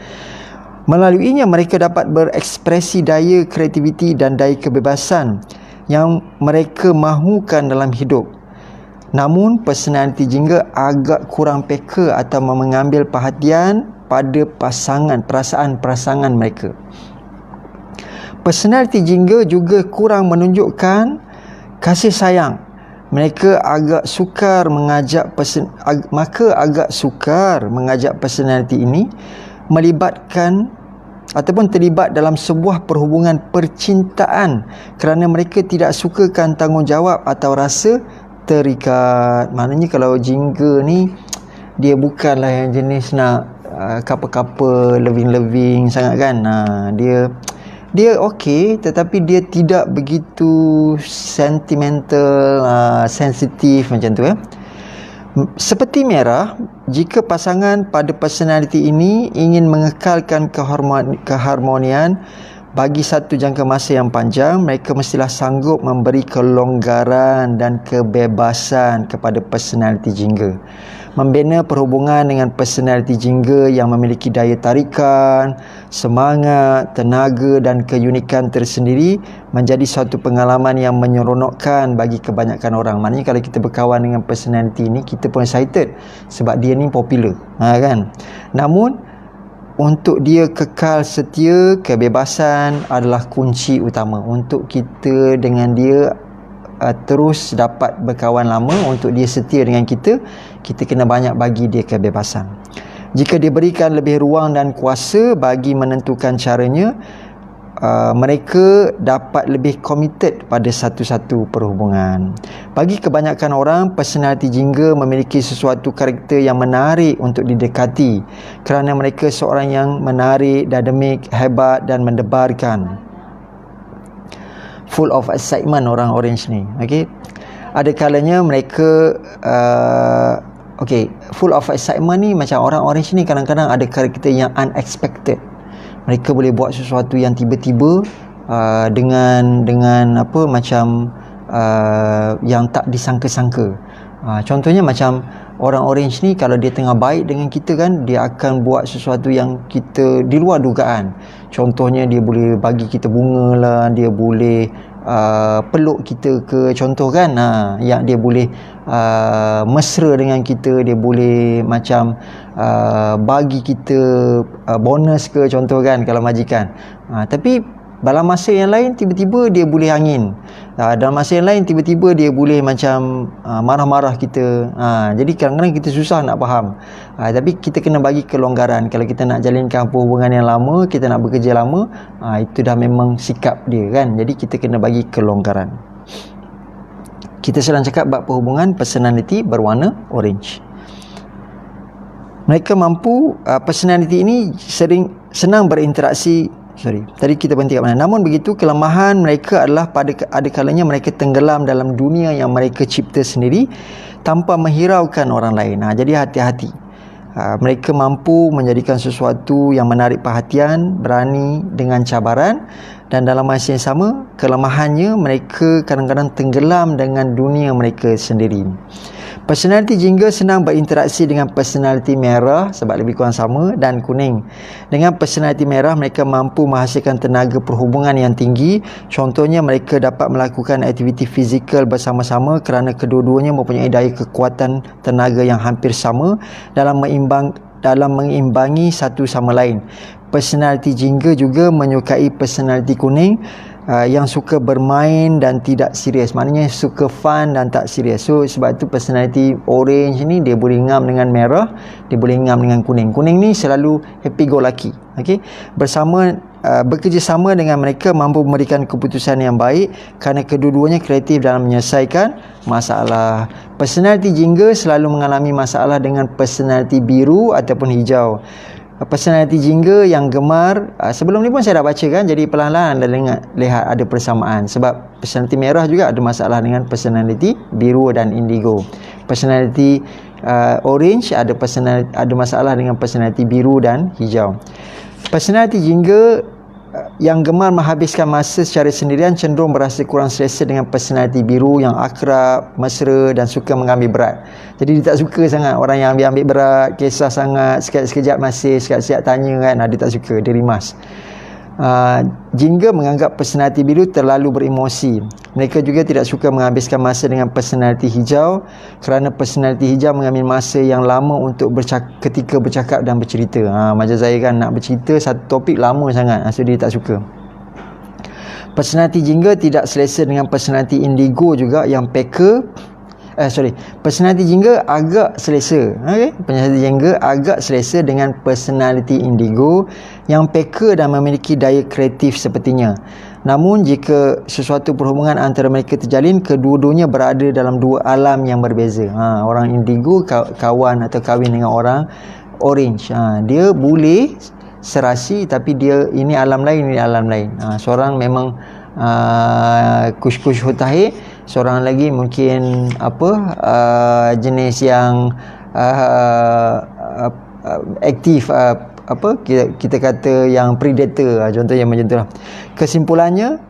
Melaluinya mereka dapat berekspresi daya kreativiti dan daya kebebasan yang mereka mahukan dalam hidup. Namun personality jingga agak kurang peka atau mengambil perhatian pada perasaan mereka. Personality jingga juga kurang menunjukkan kasih sayang. Mereka agak sukar mengajak personality ini melibatkan ataupun terlibat dalam sebuah perhubungan percintaan kerana mereka tidak sukakan tanggungjawab atau rasa terikat. Maknanya kalau jingga ni dia bukanlah yang jenis nak couple-couple loving-loving sangat kan. Dia okey, tetapi dia tidak begitu sentimental, sensitif macam tu Seperti merah, jika pasangan pada personality ini ingin mengekalkan keharmonian bagi satu jangka masa yang panjang, mereka mestilah sanggup memberi kelonggaran dan kebebasan kepada personality jingga. Membina perhubungan dengan personality jingga yang memiliki daya tarikan, semangat, tenaga dan keunikan tersendiri menjadi suatu pengalaman yang menyeronokkan bagi kebanyakan orang. Maknanya kalau kita berkawan dengan personality ni, kita pun excited sebab dia ni popular, kan? Namun untuk dia kekal setia, kebebasan adalah kunci utama untuk kita dengan dia terus dapat berkawan lama. Untuk dia setia dengan kita kena banyak bagi dia kebebasan. Jika diberikan lebih ruang dan kuasa bagi menentukan caranya, mereka dapat lebih committed pada satu-satu perhubungan. Bagi kebanyakan orang, personality jingga memiliki sesuatu karakter yang menarik untuk didekati kerana mereka seorang yang menarik, dinamik, hebat dan mendebarkan. Full of excitement orang orange ni. Ada kalanya mereka full of excitement ni, macam orang orange ni kadang-kadang ada karakter yang unexpected. Mereka boleh buat sesuatu yang tiba-tiba dengan yang tak disangka-sangka. Contohnya macam orang orange ni, kalau dia tengah baik dengan kita kan, dia akan buat sesuatu yang kita di luar dugaan. Contohnya dia boleh bagi kita bunga lah, dia boleh peluk kita ke, contoh kan, yang dia boleh mesra dengan kita, dia boleh macam bagi kita bonus ke, contoh kan, kalau majikan. Tapi dalam masa yang lain tiba-tiba dia boleh angin, dalam masa yang lain tiba-tiba dia boleh macam marah-marah kita. Jadi kadang-kadang kita susah nak faham. Tapi kita kena bagi kelonggaran. Kalau kita nak jalinkan hubungan yang lama, kita nak bekerja lama, itu dah memang sikap dia kan. Jadi kita kena bagi kelonggaran. Kita sedang cakap bab perhubungan personality berwarna orange. Mereka mampu, personality ini senang berinteraksi. Tadi kita berhenti kat mana? Namun begitu, kelemahan mereka adalah ada kalanya mereka tenggelam dalam dunia yang mereka cipta sendiri tanpa menghiraukan orang lain. Jadi hati-hati. Mereka mampu menjadikan sesuatu yang menarik perhatian, berani dengan cabaran, dan dalam masa yang sama, kelemahannya mereka kadang-kadang tenggelam dengan dunia mereka sendiri. Personality jingga senang berinteraksi dengan personality merah sebab lebih kurang sama, dan kuning. Dengan personality merah, mereka mampu menghasilkan tenaga perhubungan yang tinggi. Contohnya, mereka dapat melakukan aktiviti fizikal bersama-sama kerana kedua-duanya mempunyai daya kekuatan tenaga yang hampir sama dalam mengimbangi satu sama lain. Personality jingga juga menyukai personality kuning yang suka bermain dan tidak serius. Maknanya suka fun dan tak serius. So sebab itu personality orange ni dia boleh ngam dengan merah, dia boleh ngam dengan kuning. Kuning ni selalu happy go lucky. Okey. Bekerjasama dengan mereka mampu memberikan keputusan yang baik kerana kedua-duanya kreatif dalam menyelesaikan masalah. Personality jingga selalu mengalami masalah dengan personality biru ataupun hijau. Personality jingga yang gemar, sebelum ni pun saya dah baca kan, jadi perlahan-lahan anda lihat ada persamaan. Sebab personality merah juga ada masalah dengan personality biru dan indigo. Personality orange ada masalah dengan personality biru dan hijau. Personality jingga yang gemar menghabiskan masa secara sendirian cenderung berasa kurang selesa dengan personality biru yang akrab, mesra dan suka mengambil berat. Jadi dia tak suka sangat orang yang ambil berat, kisah sangat, sekejap masih, sekejap tanya kan, dia tak suka, dia rimas. Jingga menganggap personality biru terlalu beremosi. Mereka juga tidak suka menghabiskan masa dengan personality hijau kerana personality hijau mengambil masa yang lama untuk ketika bercakap dan bercerita. Macam saya kan, nak bercerita satu topik lama sangat, so dia tak suka. Personality jingga tidak selesa dengan personality indigo juga yang personality jingga agak selesa. Personality jingga agak selesa dengan personality indigo yang peka dan memiliki daya kreatif sepertinya. Namun jika sesuatu perhubungan antara mereka terjalin, kedua-duanya berada dalam dua alam yang berbeza. Orang indigo kawan atau kahwin dengan orang orange. Dia boleh serasi, tapi dia ini alam lain, ini alam lain. Seorang memang kush-kush hutahir, seorang lagi mungkin jenis yang aktif, kita kata yang predator, contohnya macam itulah. Kesimpulannya,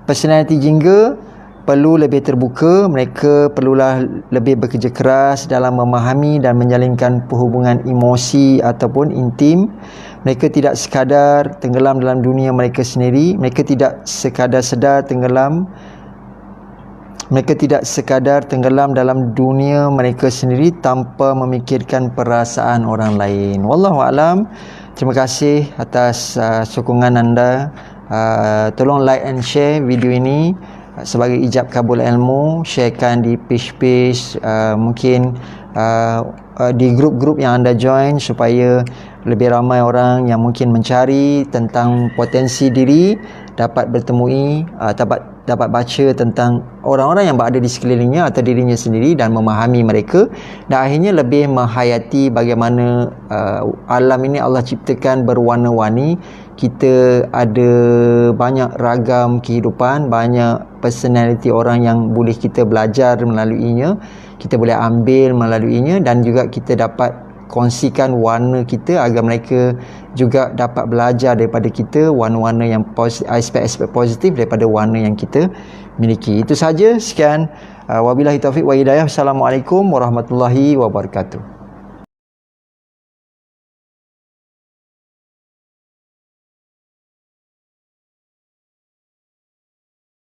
personality jingga perlu lebih terbuka. Mereka perlulah lebih bekerja keras dalam memahami dan menjalinkan perhubungan emosi ataupun intim. Mereka tidak sekadar tenggelam dalam dunia mereka sendiri. Mereka tidak sekadar tenggelam dalam dunia mereka sendiri tanpa memikirkan perasaan orang lain. Wallahualam. Terima kasih atas sokongan anda. Tolong like and share video ini sebagai ijab kabul ilmu. Sharekan di page-page, mungkin di grup-grup yang anda join, supaya lebih ramai orang yang mungkin mencari tentang potensi diri dapat bertemui, dapat baca tentang orang-orang yang berada di sekelilingnya atau dirinya sendiri dan memahami mereka, dan akhirnya lebih menghayati bagaimana alam ini Allah ciptakan berwarna-warni. Kita ada banyak ragam kehidupan, banyak personality orang yang boleh kita belajar melaluinya, kita boleh ambil melaluinya, dan juga kita dapat kongsikan warna kita agar mereka juga dapat belajar daripada kita warna-warna yang aspek-aspek positif daripada warna yang kita miliki. Itu saja. Sekian Wabillahi taufiq wa hidayah. Assalamualaikum warahmatullahi wabarakatuh.